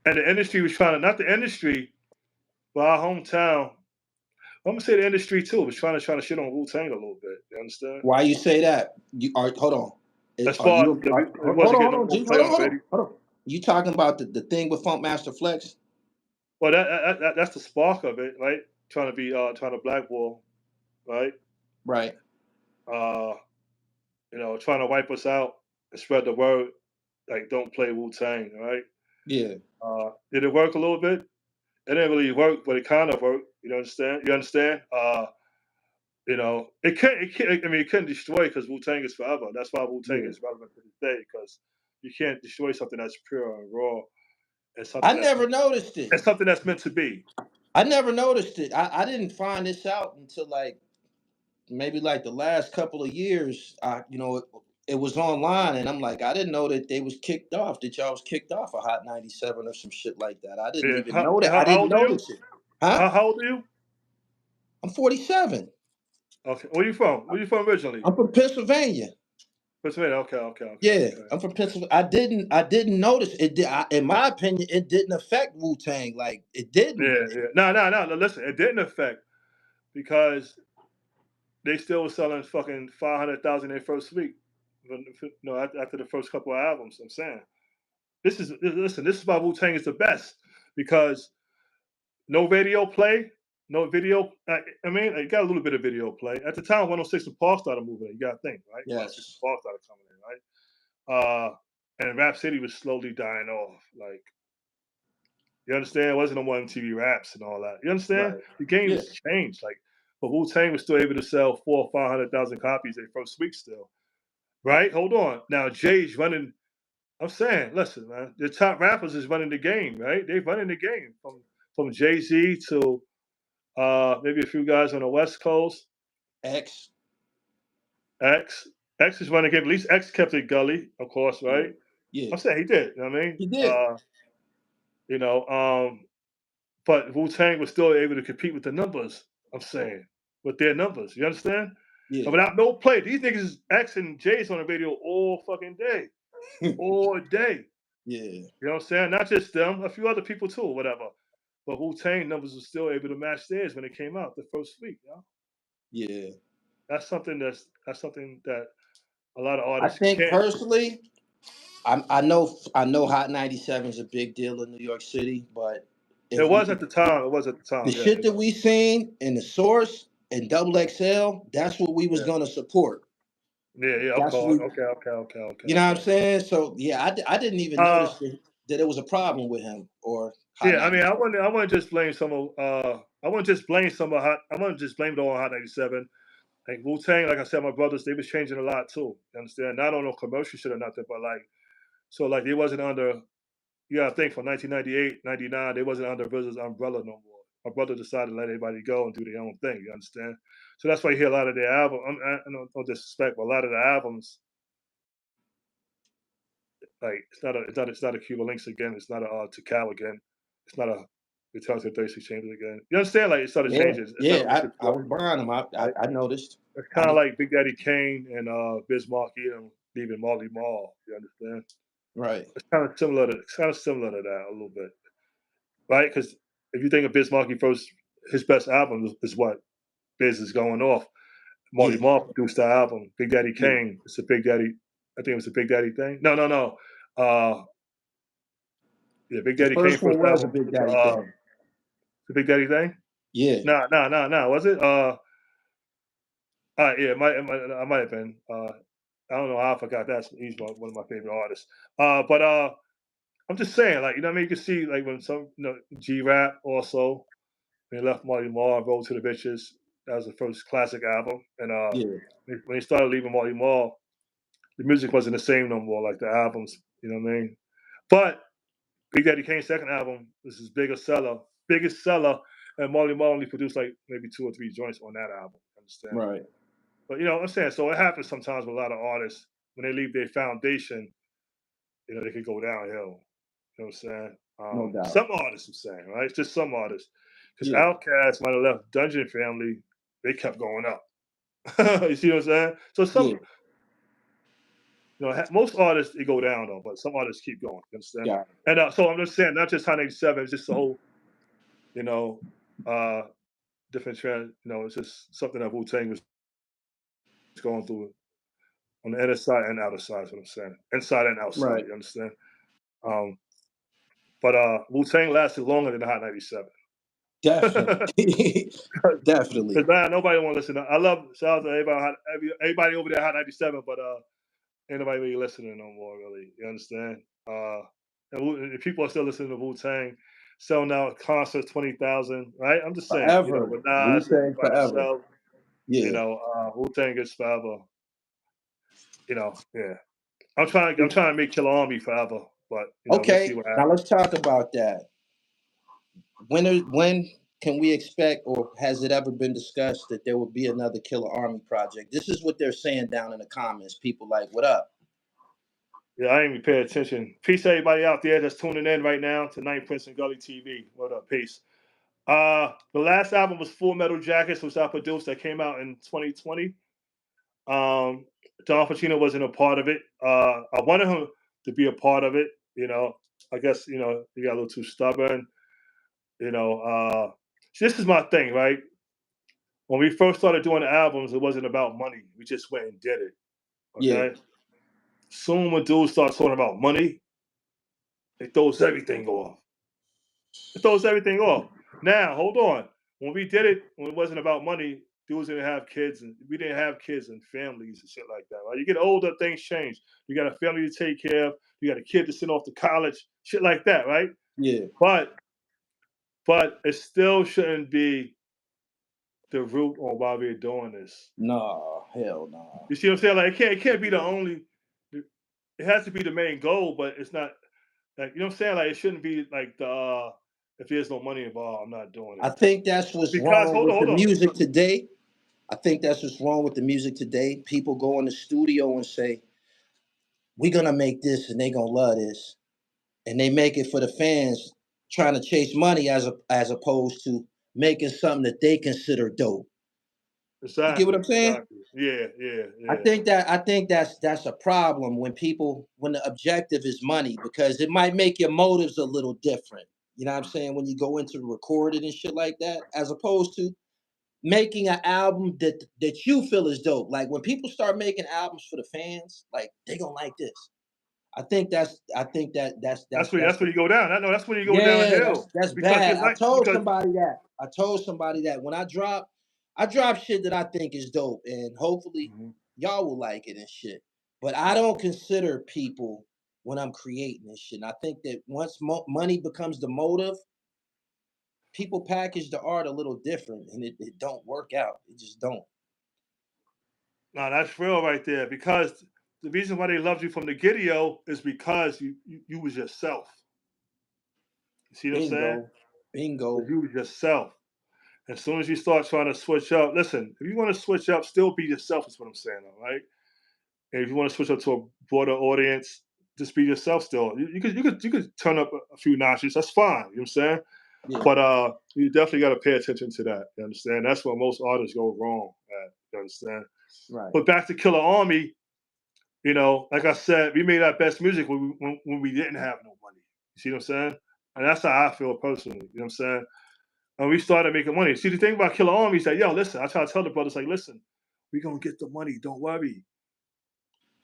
and the industry was trying to, not the industry, but our hometown. I'm gonna say the industry too was trying to shit on Wu-Tang a little bit. You understand? Why you say that? You are hold on. As Are far as you it hold wasn't on, getting no more play on video. hold on. You talking about the thing with Funk Master Flex? Well, that's the spark of it, right? Trying to blackball, right? Right. You know, trying to wipe us out and spread the word, like, don't play Wu-Tang, right? Yeah. Did it work a little bit? It didn't really work, but it kind of worked. You understand? You understand? You know, I mean, it couldn't destroy, because Wu-Tang is forever. That's why Wu-Tang is relevant to this day, because you can't destroy something that's pure and raw, and I never noticed it. something that's meant to be. I never noticed it. I didn't find this out until like maybe like the last couple of years. It was online, and I'm like, I didn't know that they was kicked off. That y'all was kicked off of Hot 97 or some shit like that. I didn't Yeah. even know that. I How didn't old are you? notice it. Huh? How old are you? I'm 47. Okay. Where you from? Where you from originally? I'm from Pennsylvania. Pennsylvania. Okay. Yeah, I'm from Pennsylvania. I didn't notice it. In my opinion, it didn't affect Wu-Tang. Like it didn't. Yeah. No. Listen, it didn't affect, because they still were selling fucking 500,000 their first week. No, after the first couple of albums. I'm saying, this is why Wu-Tang is the best, because no radio play, no video. I mean, it got a little bit of video play at the time. 106 and Park started moving. You got to think, right? Yes. 106 and Park started coming in, right? And Rap City was slowly dying off. Like, you understand? It wasn't no more MTV Raps and all that. You understand? Right. The game Yeah. has changed. Like, but Wu-Tang was still able to sell 400,000 or 500,000 copies their first week still. Right? Hold on. Now Jay's running. I'm saying, listen, man, the top rappers is running the game, right? They're running the game from Jay-Z to maybe a few guys on the West Coast. X. X is running the game. At least X kept it Gully, of course, right? Yeah. I'm saying he did. You know what I mean? He did. You know, but Wu-Tang was still able to compete with the numbers. I'm saying, with their numbers. You understand? Yeah. And without no play, these niggas X and J's on the radio all fucking day. All day. Yeah. You know what I'm saying? Not just them, a few other people too, whatever. But Wu-Tang numbers were still able to match theirs when it came out the first week. You know? Yeah. That's something that a lot of I artists think can't. personally, I know Hot 97 is a big deal in New York City, but It was at the time. the Yeah, shit that we seen in the Source and Double XL, that's what we was gonna support. Yeah. That's Okay. what you know what I'm saying? So yeah, I didn't even notice that it was a problem with him or Hot Yeah, I mean, 97. I wouldn't just blame some of I wouldn't just blame some of Hot. I wouldn't just blame it all on Hot 97. Like Wu-Tang, like I said, my brothers, they was changing a lot too. You understand? Not on no commercial shit or nothing, but like, so like they wasn't under. Yeah, I think from 1998, 99, they wasn't under RZA's umbrella no more. My brother decided to let everybody go and do their own thing. You understand? So that's why you hear a lot of their albums. I don't disrespect, but a lot of the albums, like it's not a Cuba Links again. It's not a Tikal again. It's not a Return to the 36 Chambers again. You understand? Like it started changing. It started I was behind him. right? I noticed. It's kind of like Big Daddy Kane and Biz Markie and leaving Marley Marl. You understand? Right. It's kind of similar to that a little bit, right? Because if you think of Biz Markie first, his best album is what Biz is going off. Marley Marl produced the album. Big Daddy Kane. It's a Big Daddy. I think it was a Big Daddy thing. No. Yeah, Big Daddy Kane First one first was a album. Big Daddy thing. The Big Daddy thing. Yeah. No. Was it? Yeah, I might have been. I don't know how I forgot that. He's one of my favorite artists. But I'm just saying, like, you know what I mean? You can see, like, when some, G-Rap also, when he left Marley Marl, Road to the Bitches, that was the first classic album. And when he started leaving Marley Marl, the music wasn't the same no more, like the albums, you know what I mean? But Big Daddy Kane's second album was his biggest seller, and Marley Marl only produced like maybe 2 or 3 joints on that album. Understand? Right. But I'm saying, so it happens sometimes with a lot of artists when they leave their foundation, they could go downhill. You know what I'm saying? No doubt. Some artists, I'm saying, right? It's just some artists. Because Yeah. Outkast might have left Dungeon Family, they kept going up. You see what I'm saying? So some, most artists they go down though, but some artists keep going. You understand? Yeah. And so I'm just saying, not just Hot 97, it's just the whole, different trend. It's just something that Wu-Tang was going through on the inner side and outer side. Is what I'm saying. Inside and outside. Right. You understand? But Wu-Tang lasted longer than the Hot 97. Definitely. Definitely. Because man, nobody want to listen. I love shout out to everybody over there at Hot 97, but ain't nobody really listening no more. Really, you understand? And people are still listening to Wu-Tang, selling out concerts 20,000. Right? I'm just saying. Forever. With Nas Wu-Tang by forever. himself. Yeah. Wu-Tang is forever. Yeah. I'm trying to make Killer Army forever, but okay. We'll see what happens. Now let's talk about that. When can we expect, or has it ever been discussed that there will be another Killer Army project? This is what they're saying down in the comments. People like, what up? Yeah, I ain't even pay attention. Peace to everybody out there that's tuning in right now to Ninth Prince and Gully TV. What up? Peace. The last album was Full Metal Jackets, which I produced. That came out in 2020. Don Pacino wasn't a part of it. I wanted him to be a part of it. I guess he got a little too stubborn. This is my thing, right? When we first started doing the albums, it wasn't about money. We just went and did it. Okay. Yeah. Soon when dudes start talking about money, it throws everything off. Now, hold on. When we did it, when it wasn't about money, dudes didn't have kids, and we didn't have kids and families and shit like that. Right? You get older, things change. You got a family to take care of. You got a kid to send off to college, shit like that, right? Yeah. But it still shouldn't be the root on why we're doing this. No, hell no. You see what I'm saying? Like it can't be the only. It has to be the main goal, but it's not. Like, you know what I'm saying? Like, it shouldn't be like the if there's no money involved, I'm not doing it. I think that's what's wrong with the music today. I think that's what's wrong with the music today. People go in the studio and say, we're going to make this and they're going to love this. And they make it for the fans trying to chase money as opposed to making something that they consider dope. Exactly. You get what I'm saying? Exactly. Yeah. I think that's a problem when the objective is money, because it might make your motives a little different. You know what I'm saying? When you go into recording and shit like that, as opposed to making an album that you feel is dope. Like when people start making albums for the fans, like they gonna like this. I think that's where you go down. I know that's when you go downhill. That's bad. I told somebody that when I drop shit that I think is dope, and hopefully y'all will like it and shit. But I don't consider people when I'm creating this shit. And I think that once money becomes the motive, people package the art a little different, and it don't work out. It just don't. No, that's real right there. Because the reason why they loved you from the get-go is because you was yourself. You see what I'm saying? Bingo. You was yourself. As soon as you start trying to switch up, listen, if you want to switch up, still be yourself is what I'm saying, all right? And if you want to switch up to a broader audience, just be yourself still. You could turn up a few notches. That's fine. You know what I'm saying? Yeah. But you definitely got to pay attention to that. You understand? That's where most artists go wrong at. You understand? Right. But back to Killer Army, you know, like I said, we made our best music when we didn't have no money. You see what I'm saying? And that's how I feel personally. You know what I'm saying? And we started making money. See, the thing about Killer Army is that, yo, listen, I try to tell the brothers, like, listen, we going to get the money. Don't worry.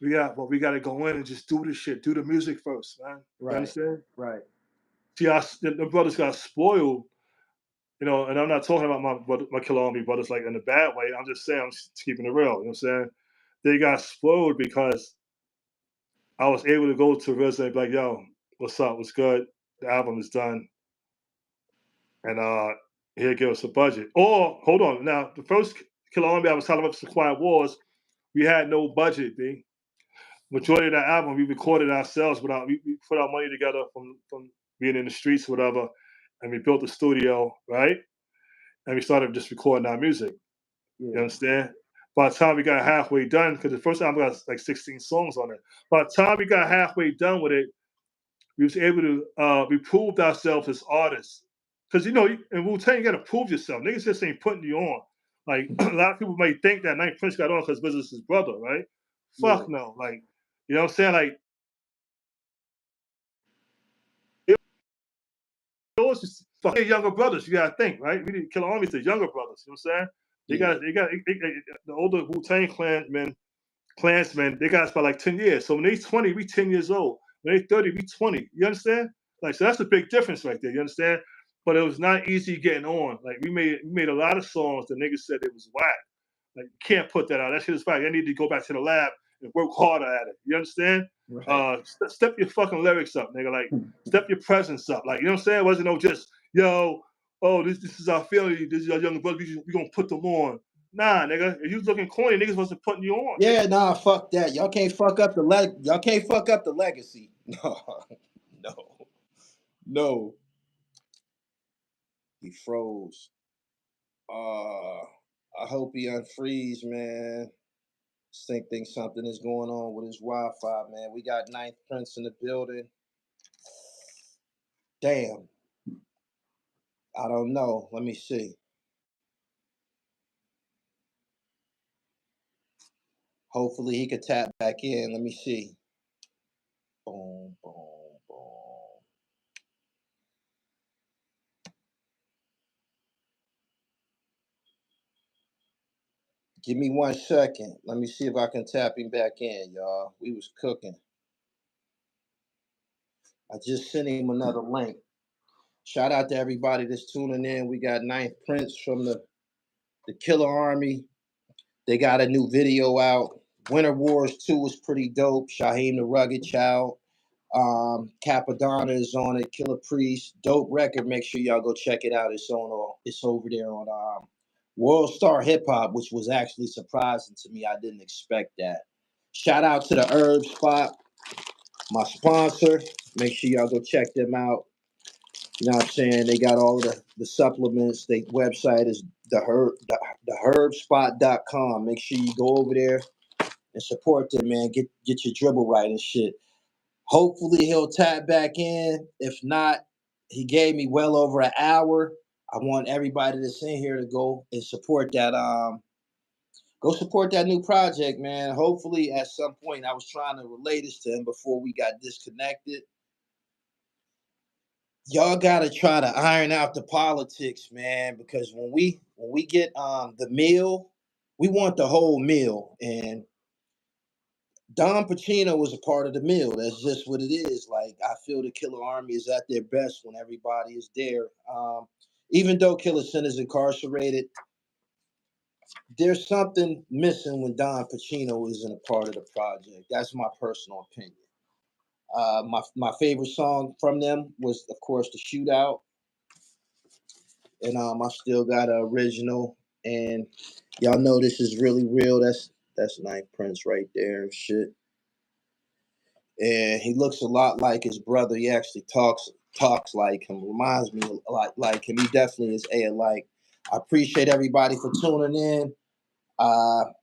We got to go in and just do this shit. Do the music first, man. Right. You understand? Right. See, the brothers got spoiled, you know, and I'm not talking about my Killer Army brothers like in a bad way. I'm just saying, I'm just keeping it real. You know what I'm saying? They got spoiled because I was able to go to RZA and be like, yo, what's up? What's good? The album is done. And he'll give us a budget. Or, hold on. Now, the first Killer Army I was telling about the Quiet Wars, we had no budget, B. Majority of that album, we recorded ourselves we put our money together from being in the streets or whatever, and we built a studio, right? And we started just recording our music. Yeah. You understand? By the time we got halfway done, because the first album got like 16 songs on it. By the time we got halfway done with it, we was able to, we proved ourselves as artists. Because, you know, in Wu-Tang, you got to prove yourself. Niggas just ain't putting you on. Like, a lot of people may think that Ninth Prince got on because Business is his brother, right? Yeah. Fuck no. Like, you know what I'm saying? Like, those just fucking younger brothers, you got to think, right? We didn't kill armies, the younger brothers, you know what I'm saying? They got the older Wu-Tang clansmen, they got us by like 10 years. So when they 20, we 10 years old. When they 30, we 20. You understand? Like, so that's a big difference right there. You understand? But it was not easy getting on. Like, we made a lot of songs that niggas said it was whack. Like, you can't put that out. That shit is whack. I need to go back to the lab and work harder at it. You understand? Right. Step your fucking lyrics up, nigga. Like, step your presence up. Like, you know what I'm saying? It wasn't no just, yo, oh, this is our feeling. This is our younger brother. We gonna put them on. Nah, nigga. If you was looking corny, niggas wasn't putting you on. Yeah, nah, fuck that. Y'all can't fuck up the legacy. No. No. He froze. I hope he unfreeze, man. Think something is going on with his Wi-Fi, man. We got Ninth Prince in the building. Damn. I don't know. Let me see. Hopefully he could tap back in. Let me see. Boom, boom, boom. Give me 1 second. Let me see if I can tap him back in, y'all. We was cooking. I just sent him another link. Shout out to everybody that's tuning in. We got Ninth Prince from the Killer Army. They got a new video out. Winter Wars 2 was pretty dope. Shyheim the Rugged Child. Capadonna is on it. Killer Priest. Dope record. Make sure y'all go check it out. It's over there on World Star Hip Hop, which was actually surprising to me. I didn't expect that. Shout out to the Herb Spot, my sponsor. Make sure y'all go check them out. You know what I'm saying? They got all the supplements. Their website is theherbspot.com. Make sure you go over there and support them, man. Get your dribble right and shit. Hopefully he'll tap back in. If not, he gave me well over an hour. I want everybody that's in here to go and support that. Go support that new project, man. Hopefully at some point, I was trying to relay this to him before we got disconnected. Y'all gotta try to iron out the politics, man, because when we get the meal, we want the whole meal. And Don Pacino was a part of the meal. That's just what it is. Like, I feel the Killer Army is at their best when everybody is there. Even though Killer Sin is incarcerated, there's something missing when Don Pacino isn't a part of the project. That's my personal opinion. My favorite song from them was, of course, The Shootout. And I still got an original. And y'all know this is really real. That's Ninth Prince right there and shit. And he looks a lot like his brother. He actually talks like him. Reminds me a lot like him. He definitely is alike. I appreciate everybody for tuning in. I'm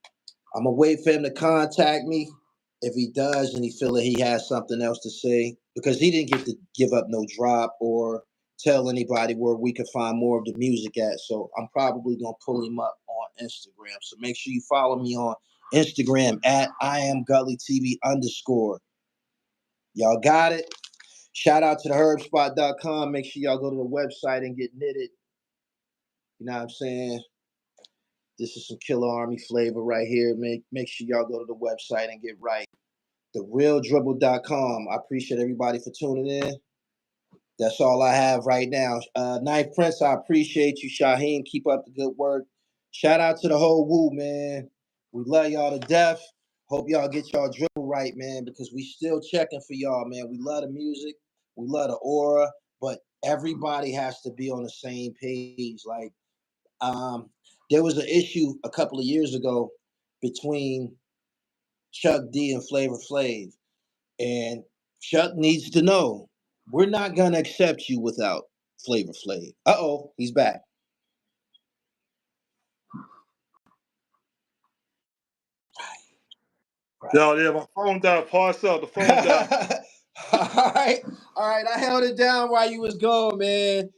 gonna wait for him to contact me. If he does and he feel that he has something else to say, because he didn't get to give up no drop or tell anybody where we can find more of the music at. So I'm probably gonna pull him up on Instagram. So make sure you follow me on Instagram at @IamGullyTV_. Y'all got it. Shout out to the herbspot.com. Make sure y'all go to the website and get knitted. You know what I'm saying? This is some Killer Army flavor right here. Make sure y'all go to the website and get right. TheRealDribble.com. I appreciate everybody for tuning in. That's all I have right now. Knife Prince, I appreciate you. Shyheim, keep up the good work. Shout out to the whole Wu, man. We love y'all to death. Hope y'all get y'all dribble right, man, because we still checking for y'all, man. We love the music. We love the aura, but everybody has to be on the same page. Like, there was an issue a couple of years ago between Chuck D and Flavor Flav. And Chuck needs to know we're not gonna accept you without Flavor Flav. Uh-oh, he's back. Right. Yo, yeah, my phone died. Parse up. The phone died. All right. I held it down while you was gone, man.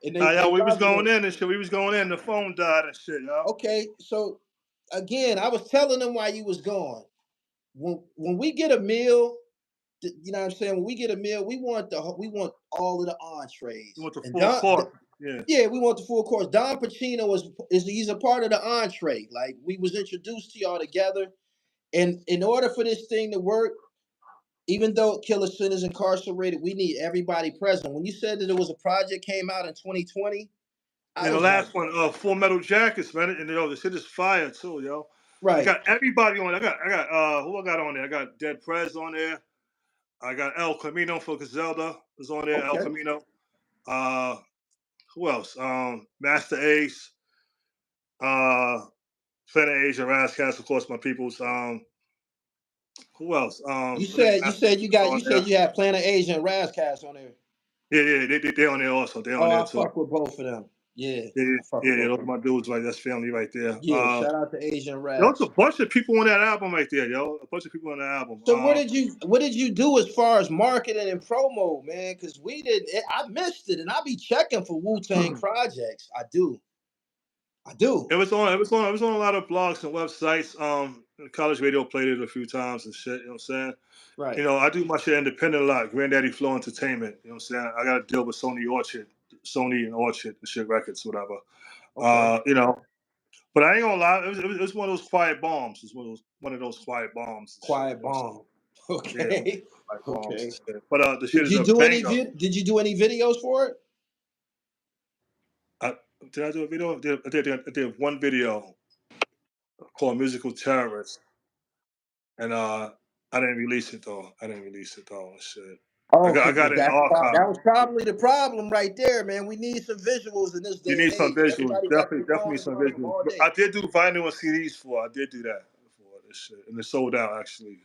And yeah, we was going in and shit. We was going in. The phone died and shit, yo. Okay, so again, I was telling them why you was gone. When we get a meal, you know what I'm saying? When we get a meal, we want all of the entrees. We want the full course. Yeah, we want the full course. Don Pacino he's a part of the entree. Like, we was introduced to y'all together, and in order for this thing to work, even though Killer Sin is incarcerated, we need everybody present. When you said that there was a project came out in 2020, and the last one, Full Metal Jackets, man, and the shit is fire too, yo. Right. I got everybody on. I got who I got on there? I got Dead Prez on there. I got El Camino for Gazelda is on there. Okay. El Camino. Who else? Master Ace. Planet Asia, Razzcast, of course, my people's. Who else? You said you had Planet Asia and Razzcast on there. Yeah, they on there also. They on there too. I fuck with both of them. Yeah, those are my dudes, like that's family right there. Yeah, shout out to Asian Rap. There's a bunch of people on that album right there, yo. A bunch of people on that album. So what did you do as far as marketing and promo, man? Because I missed it, and I be checking for Wu-Tang projects. I do. It was on a lot of blogs and websites. College radio played it a few times and shit. You know what I'm saying? Right. You know, I do my shit independent a lot. Granddaddy Flow Entertainment. You know what I'm saying? I got to deal with Sony and Orchard and shit records, whatever. Okay. You know, but I ain't gonna lie. It was one of those quiet bombs. It's one of those quiet bombs. Quiet bomb. Okay. Yeah, okay. But the shit did you do Did you do any videos for it? Did I do a video? I did one video called "Musical Terrorist," and I didn't release it though. Shit. Oh, I got it in archive. That was probably the problem right there, man. We need some visuals in this day. You need some visuals. Definitely some visuals. I did do vinyl and CDs for. I did do that for this shit, and it sold out actually.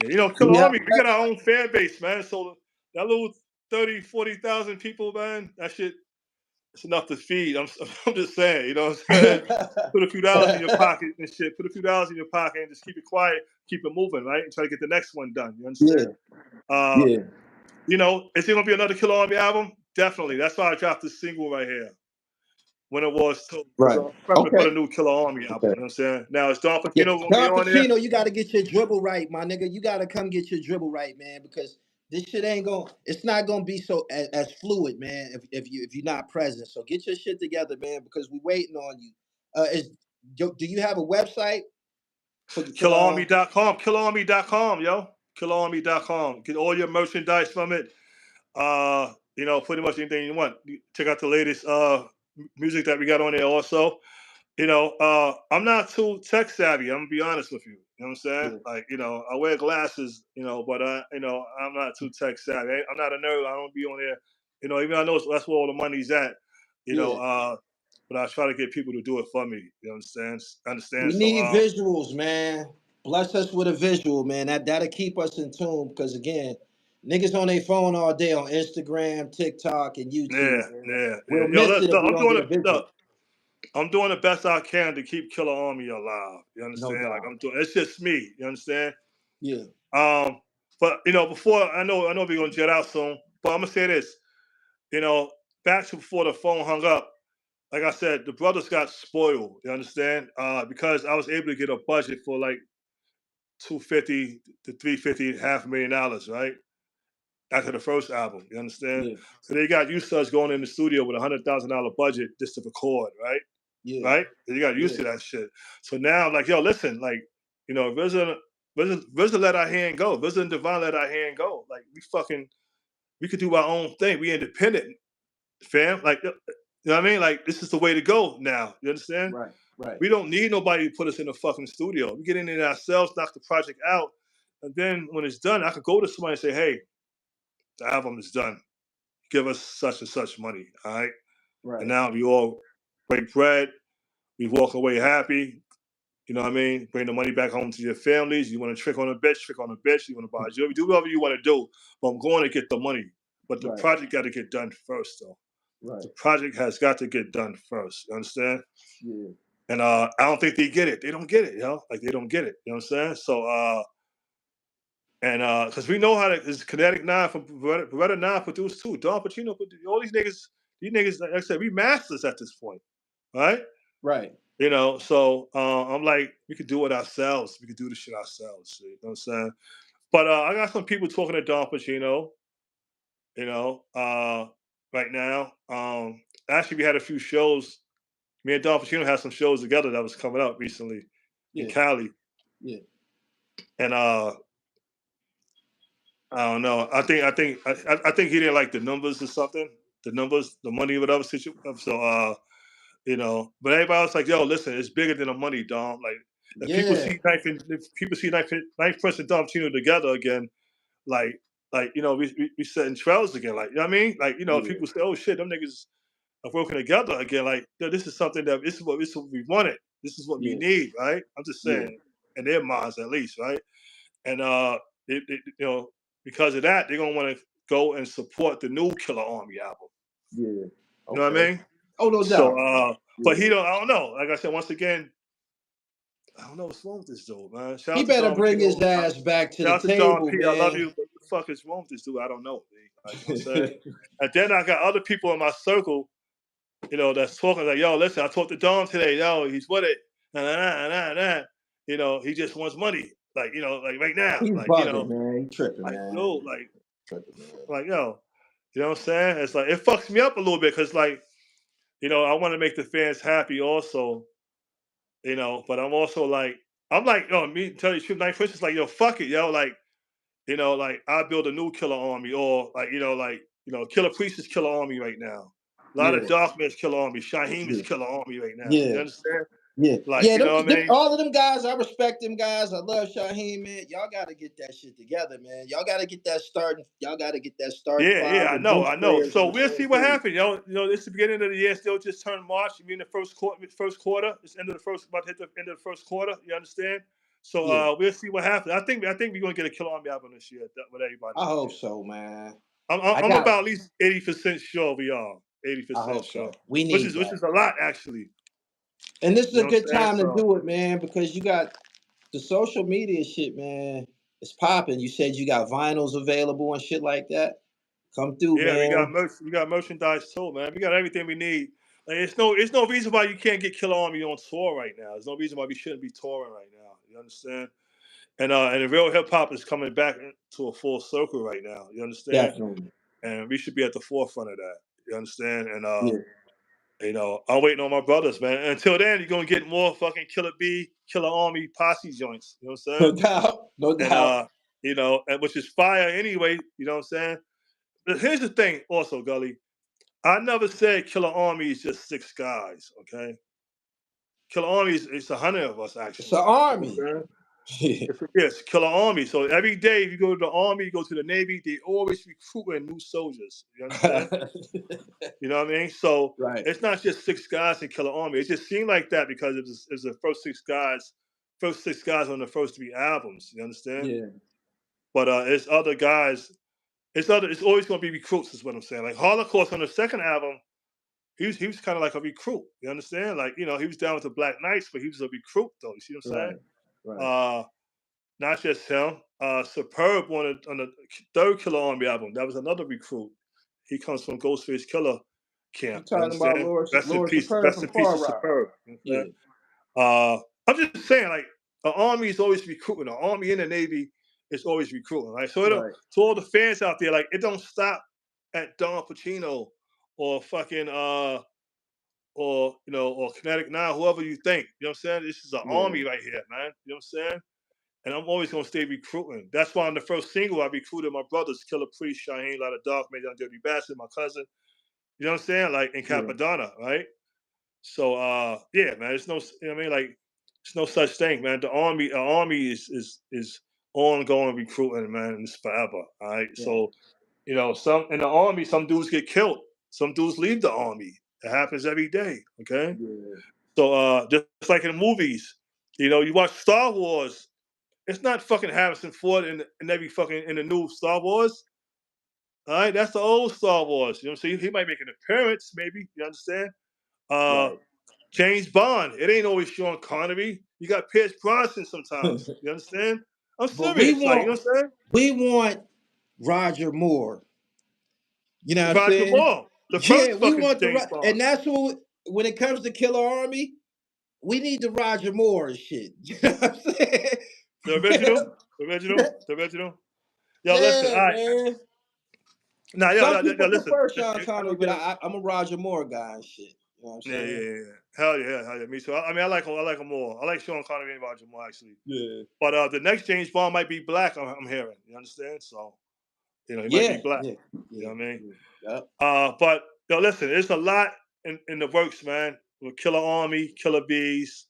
Yeah, you know, Killer Army, we got our own fan base, man. So that little 30,000, 40,000 people, man, that shit, it's enough to feed. I'm just saying, you know what I'm saying? Put a few dollars in your pocket and shit. Put a few dollars in your pocket and just keep it quiet, keep it moving, right? And try to get the next one done. You understand? Yeah. You know, is there gonna be another Killer Army album? Definitely. That's why I dropped this single right here. When it was right. For the new Killer Army album. You know what I'm saying? Now, is Don Pacino going to be on there? You got to get your dribble right, my nigga. You got to come get your dribble right, man, because this shit it's not going to be so as fluid, man, if you're not present. So get your shit together, man, because we waiting on you. Do you have a website? KillerArmy.com. KillerArmy.com, yo. KillerArmy.com. Get all your merchandise from it. You know, pretty much anything you want. Check out the latest music that we got on there also. You know, I'm not too tech savvy. I'm gonna be honest with you. You know what I'm saying? Yeah. Like, you know, I wear glasses, you know, but you know, I'm not too tech savvy. I'm not a nerd. I don't be on there. You know, even I know that's where all the money's at. You know, but I try to get people to do it for me. You understand? We need visuals, man. Bless us with a visual, man. That'll keep us in tune. Because again, niggas on their phone all day on Instagram, TikTok, and YouTube. We'll miss it if we don't get a visual. I'm doing the best I can to keep Killer Army alive. You understand? No, like it's just me. You understand? Yeah. But you know, before I know we're gonna jet out soon. But I'm gonna say this: you know, back to before the phone hung up, like I said, the brothers got spoiled. You understand? Because I was able to get a budget for like 250 to 350, $500,000, right? After the first album, you understand? Yeah. So they got used to us going in the studio with $100,000 budget just to record, right? Yeah. Right? They got used to that shit. So now I'm like, yo, listen, like, you know, RZA let our hand go. RZA and Devon let our hand go. Like we could do our own thing. We independent, fam. Like, you know what I mean? Like, this is the way to go now. You understand? Right. Right. We don't need nobody to put us in a fucking studio. We get in there ourselves, knock the project out, and then when it's done, I could go to somebody and say, hey, the album is done. Give us such and such money, all right? Right. And now we all break bread. We walk away happy. You know what I mean? Bring the money back home to your families. You want to trick on a bitch, trick on a bitch. You want to buy a jewelry, do whatever you want to do. But I'm going to get the money. But the project got to get done first, though. Right. The project has got to get done first. You understand? Yeah. And I don't think they get it. They don't get it, yo. Like, they don't get it. You know what I'm saying? So, because we know how to, it's Kinetic 9 from Beretta 9 produced too. Don Pacino, all these niggas, like I said, we masters at this point, right? Right. You know, so I'm like, we could do it ourselves. We could do the shit ourselves. You know what I'm saying? But I got some people talking to Don Pacino, you know, right now. Actually, we had a few shows. Me and Don Pacino had some shows together that was coming up recently in Cali. Yeah. And I don't know. I think he didn't like the numbers or something. The numbers, the money, whatever situation. So you know, but everybody was like, "Yo, listen, it's bigger than the money, Dom." Like, if people see Knife Prince and Dom Chino together again, like you know, we setting trails again. Like, you know what I mean? Like, you know, if people say, "Oh shit, them niggas are working together again." Like, yo, this is something that this is what we wanted. This is what we need, right? I'm just saying, in their minds at least, right? And you know, because of that, they're gonna want to go and support the new Killer Army album. Yeah. You know what I mean? Oh, no doubt. So, but I don't know. Like I said, once again, I don't know what's wrong with this dude, man. Shout He out to better Don bring P. his ass back to the Shout out to Don table, P. man. I love you. What the fuck is wrong with this dude? I don't know. Like, you know what I'm saying? And then I got other people in my circle, you know, that's talking like, yo, listen, I talked to Don today. Yo, he's with it. You know, he just wants money. Like, you know, like right now. He's like, bugging, you know, man. He tripping, like, man. dude, like, yo, you know what I'm saying? It's like, it fucks me up a little bit because, like, you know, I want to make the fans happy also, you know, but I'm also like, yo, me tell you the truth, Knife Prince is like, yo, fuck it, yo, like, you know, like, I build a new Killer Army, or like, you know, Killer Priest is Killer Army right now. A lot of Darkman's Killer Army. Shyheim is Killer Army right now. You understand? Yeah. Like, you know what I mean? All of them guys, I respect them guys. I love Shyheim, man. Y'all got to get that shit together, man. Y'all got to get that starting. Y'all got to get that starting. Yeah, I know. So we'll see what happens. You know, it's the beginning of the year. Still just turned March. I mean, the first quarter. It's end of the first. About to hit the end of the first quarter. You understand? So we'll see what happens. I think we're gonna get a Killer Army album this year with everybody. I hope so, man. I'm about at least 80% sure we are. 80% sure. We need which is a lot actually. And this is a good time to do it, man, because you got the social media shit, man. It's popping. You said you got vinyls available and shit like that. Come through, man. Yeah, we got merchandise too, man. We got everything we need. Like, it's no reason why you can't get Killer Army on tour right now. There's no reason why we shouldn't be touring right now. You understand? And the real hip hop is coming back to a full circle right now. You understand? Definitely. And we should be at the forefront of that. You understand? And you know, I'm waiting on my brothers, man. Until then, you're gonna get more fucking Killer B, Killer Army posse joints. You know what I'm saying? No doubt. And you know, which is fire anyway. You know what I'm saying? But here's the thing, also, Gully. I never said Killer Army is just 6 guys. Okay, Killer Army it's 100 of us actually. It's an army. Yes, Killer Army. So every day, if you go to the Army, you go to the Navy, they always recruiting new soldiers. You understand? You know what I mean? So it's not just 6 guys in Killer Army. It just seemed like that because it was the first 6 guys on the first 3 albums. You understand? Yeah. But it's other guys. It's always going to be recruits. Is what I'm saying. Like Holocaust on the second album, he was kind of like a recruit. You understand? Like, you know, he was down with the Black Knights, but he was a recruit though. You see what I'm saying? Right. Not just him. Superb on the 3rd Killer Army album. That was another recruit. he comes from Ghostface Killer camp. You You talking about understand? Rest in Lord peace. Superb Rest from in peace Far to Rock? Superb. You know what I'm Yeah. saying? I'm just saying, like, the Army is always recruiting. The Army and the Navy is always recruiting, right? So Right. to all the fans out there, like, it don't stop at Don Pacino or fucking or or Kinetic 9, whoever you think. You know what I'm saying? This is an army right here, man. You know what I'm saying? And I'm always gonna stay recruiting. That's why on the first single I recruited my brothers, Killer Priest, Shyheim, Lot of Dark, Made Young Dirty Bastard, my cousin. You know what I'm saying? Like in Capadonna, right? So yeah, man, it's no, you know what I mean? Like, it's no such thing, man. The army is ongoing recruiting, man, and it's forever. All right. Yeah. So, some in the army, some dudes get killed. Some dudes leave the army. It happens every day. Okay. Yeah. So just like in movies, you watch Star Wars. It's not fucking Harrison Ford in every fucking in the new Star Wars. All right, that's the old Star Wars. You know what I'm saying? He might make an appearance, maybe. You understand? Right. James Bond. It ain't always Sean Connery. You got Pierce Brosnan sometimes. You understand? I'm But we serious. Like, you know what I'm saying? we want Roger Moore. You know what I'm Roger saying? Moore, the Yeah, first we fucking want James Bond. and that's what when it comes to Killer Army, we need the Roger Moore and shit. You know what I'm saying? The original. Yo, listen. All Yeah, right. man. Now, Some yo, people listen. prefer Sean I Connery, don't but get it. I'm a Roger Moore guy and shit. You know what I'm Yeah, saying? yeah. Hell yeah. Me too. I mean, I like him more. I like Sean Connery and Roger Moore, actually. Yeah. But the next James Bond might be black. I'm hearing. You understand? So, he might be Yeah. black. Yeah. You know what I mean? Yep. But listen, there's a lot in the works, man. With Killer Army, Killer Bees,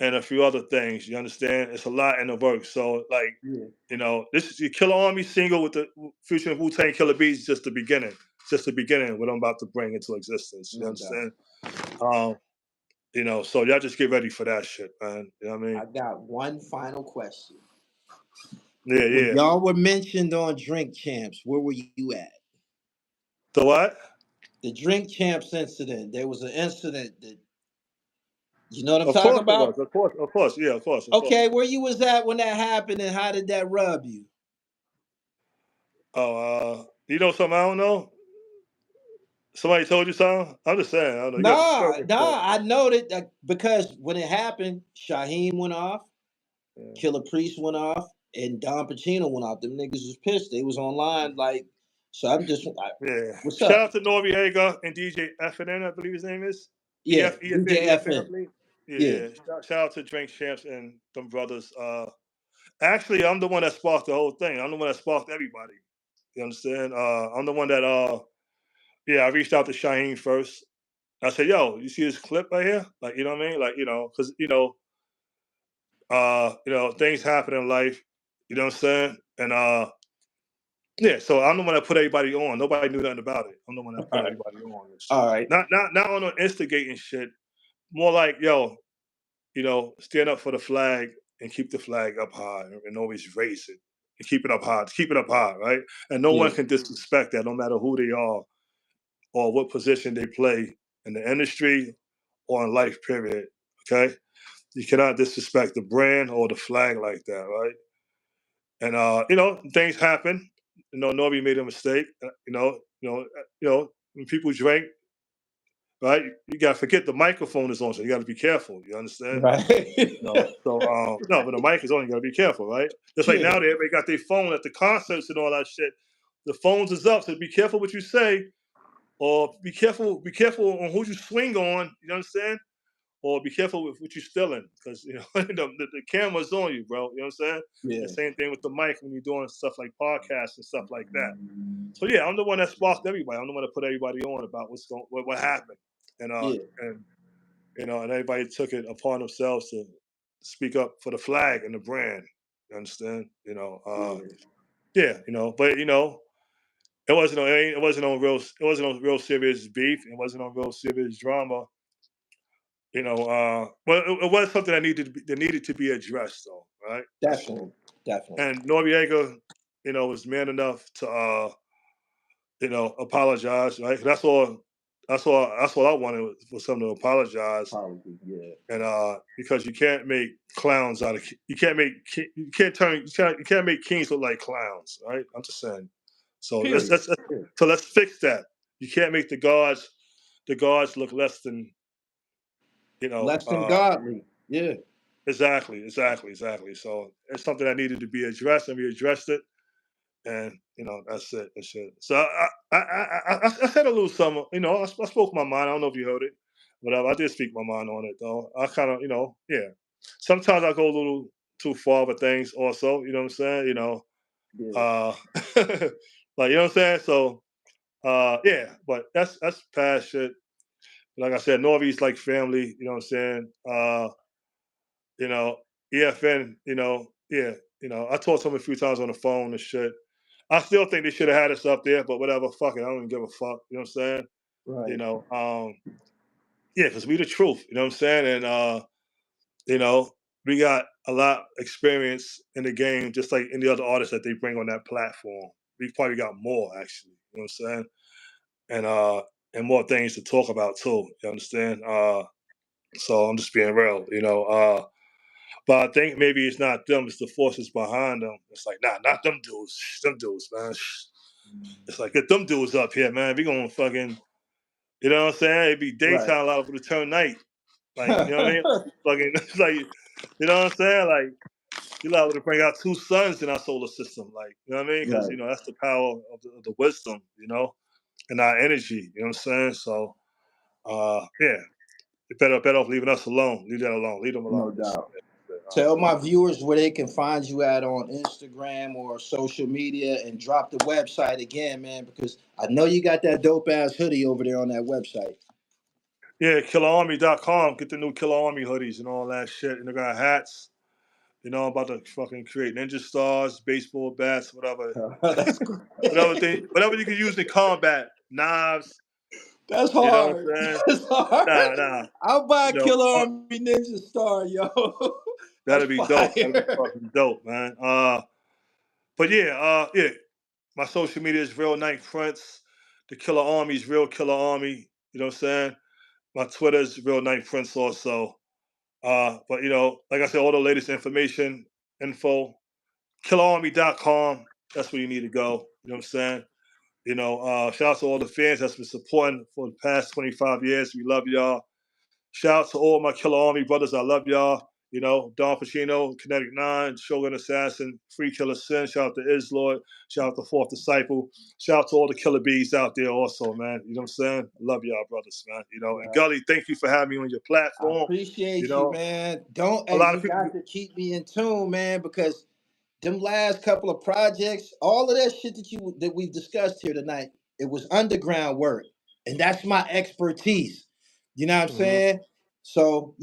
and a few other things. You understand? It's a lot in the works. So, like, this is the Killer Army single with the featuring wu-tang Killer Bees. Just the beginning. Just the beginning. What I'm about to bring into existence. You understand? So y'all just get ready for that shit, man. You know what I mean? I got one final question. Yeah, When y'all were mentioned on Drink Champs, where were you at? The what? The Drink Champs incident. There was an incident that you know what I'm Of talking course it about? was. Of course. Yeah, of course. Okay, where you was at when that happened, and how did that rub you? Oh, you know something I don't know? Somebody told you something? I'm just saying. I don't know. You got to tell me. I know that because when it happened, Shyheim went off, Killer Priest went off, and Don Pacino went off. Them niggas was pissed. They was online like, so I'm just what's Shout up? out to Noriega and DJ FNN, I believe his name is. Yeah, EFN, DJ I FN. believe. Yeah. Shout out to Drink Champs and them brothers. Actually, I'm the one that sparked the whole thing. I'm the one that sparked everybody. You understand? I'm the one that I reached out to Shyheim first. I said, yo, you see this clip right here? Like, you know what I mean? Like, because things happen in life. You know what I'm saying? And so I'm the one that put everybody on. Nobody knew nothing about it. I'm the one that put everybody on. All right. Not on instigating shit. More like, yo, stand up for the flag and keep the flag up high and always raise it and keep it up high, right? And no one can disrespect that, no matter who they are or what position they play in the industry or in life, period. Okay? You cannot disrespect the brand or the flag like that, right? And things happen. Nobody made a mistake. When people drink, right? You gotta forget the microphone is on, so you gotta be careful. You understand? Right. No, but the mic is on. You gotta be careful, right? Just like now, everybody got their phone at the concerts and all that shit. The phones is up, so be careful what you say, or be careful on who you swing on. You understand? Or be careful with what you're stealing, because the camera's on you, bro. You know what I'm saying? Yeah. The same thing with the mic when you're doing stuff like podcasts and stuff like that. So yeah, I'm the one that sparked everybody. I'm the one that put everybody on about what happened, and everybody took it upon themselves to speak up for the flag and the brand. You understand? But it wasn't on real serious beef. It wasn't on real serious drama. Well, it was something that needed to be addressed, though, right? Definitely. And Noriega, was man enough to, apologize, right? That's all I wanted was someone to apologize. Probably, yeah. And because you can't make clowns you can't make kings look like clowns, right? I'm just saying. So Period. let's fix that. You can't make the guards look less than, Less than godly. Yeah. Exactly. So it's something that needed to be addressed, and we addressed it. And that's it. That's it. So I said a little something. I spoke my mind. I don't know if you heard it, but I did speak my mind on it, though. I kind of, yeah. Sometimes I go a little too far with things, also. You know what I'm saying? Yeah. Like, you know what I'm saying? So, yeah. But that's past shit. Like I said, Norby's like family. You know what I'm saying? EFN. Yeah. I talked to him a few times on the phone and shit. I still think they should have had us up there, but whatever, fuck it. I don't even give a fuck. You know what I'm saying? Right. Yeah, because we the truth. You know what I'm saying? And we got a lot of experience in the game, just like any other artists that they bring on that platform. We probably got more, actually. You know what I'm saying? And more things to talk about too. You understand? So I'm just being real. But I think maybe it's not them; it's the forces behind them. It's like, nah, not them dudes. Them dudes, man. It's like, get them dudes up here, man. We gonna fucking, you know what I'm saying? It'd be daytime, Right. a lot of people to turn night. Like, you know what I mean? Fucking, it's like, you know what I'm saying? Like, you're liable to bring out two suns in our solar system. Like, you know what I mean? Because, Right. that's the power of the wisdom, and our energy. You know what I'm saying? So, yeah. You better off leaving us alone. Leave that alone. Leave them No alone. doubt. Tell my viewers where they can find you at on Instagram or social media, and drop the website again, man, because I know you got that dope ass hoodie over there on that website. Yeah, killerarmy.com. Get the new Killer Army hoodies and all that shit. And they got hats. I'm about to fucking create ninja stars, baseball bats, whatever. That's great. Whatever you can use in combat. Knives. That's You know what I'm hard. saying? That's hard. Nah. I'll buy a You know, Killer Army Ninja Star, yo. That's that'd be dope. That'd be fire. fucking dope, man. But yeah. My social media is Real Night Prince. The Killer Army is Real Killer Army. You know what I'm saying? My Twitter is Real Night Prince also. But like I said, all the latest info, killerarmy.com. That's where you need to go. You know what I'm saying? Shout out to all the fans that's been supporting for the past 25 years. We love y'all. Shout out to all my Killer Army brothers. I love y'all. Don Pacino, Kinetic 9, Shogun Assassin, Free Killer Sin. Shout out to Islord. Shout out to Fourth Disciple. Shout out to all the Killer Bees out there also, man. You know what I'm saying? I love y'all brothers, man. And Gully, thank you for having me on your I platform. appreciate you, man. A lot of You people. got to keep me in tune, man, because them last couple of projects, all of that shit that we've discussed here tonight, it was underground work, and that's my expertise. You know what I'm saying? So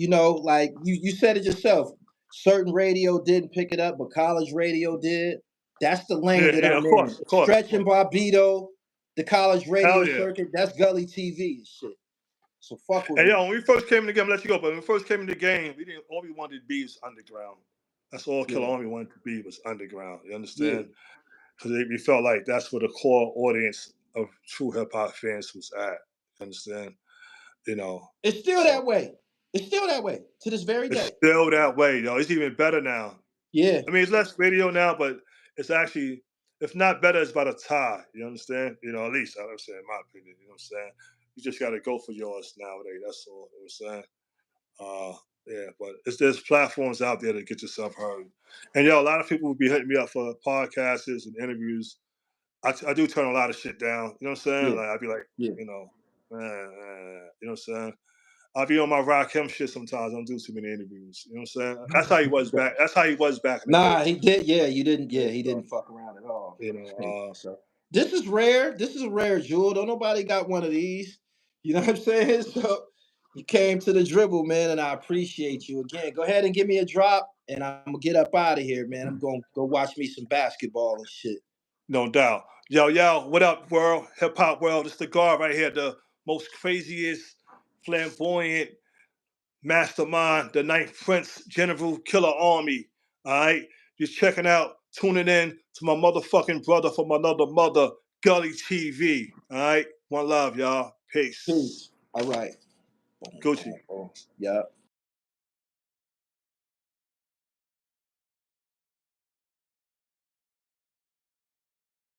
like you said it yourself. Certain radio didn't pick it up, but college radio did. That's the lane that Yeah, I'm of in. course. Stretch and Barbito, the college radio Hell yeah. circuit. That's Gully TV and shit. So fuck with And me. when we first came in the game, let you go. But when we first came in the game, all we wanted to be was underground. That's all Killer Army wanted to be, was underground. You understand? Because we felt like that's where the core audience of true hip hop fans was at. You understand? It's still that way. It's still that way to this very It's day. still that way, yo. It's even better now. Yeah. I mean, it's less radio now, but it's actually, if not better, it's about a tie. You understand? At least I'm saying, in my opinion. You know what I'm saying? You just got to go for yours nowadays. That's all. You know what I'm saying? Yeah, but there's platforms out there to get yourself heard. And a lot of people will be hitting me up for podcasts and interviews. I do turn a lot of shit down. You know what I'm saying? Yeah. Like I'd be like, Yeah. you know what I'm saying? I'll be on my Rakim shit sometimes. I don't do too many interviews. You know what I'm saying? That's how he was back. That's how he was back in the day. Nah, he did. Yeah, you didn't. Yeah, he So, didn't fuck around at all. you know, So this is rare. This is a rare jewel. Don't nobody got one of these. You know what I'm saying? So you came to the dribble, man, and I appreciate you again. Go ahead and give me a drop, and I'm gonna get up out of here, man. I'm gonna go watch me some basketball and shit. no doubt. Yo, what up, world? Hip hop world. It's the guard right here, the most craziest, flamboyant mastermind, the Ninth Prince, General Killer Army. All right, just checking out, tuning in to my motherfucking brother from another mother, Gully TV. All right, one love, y'all. Peace. Peace. All right. Gucci. Yeah.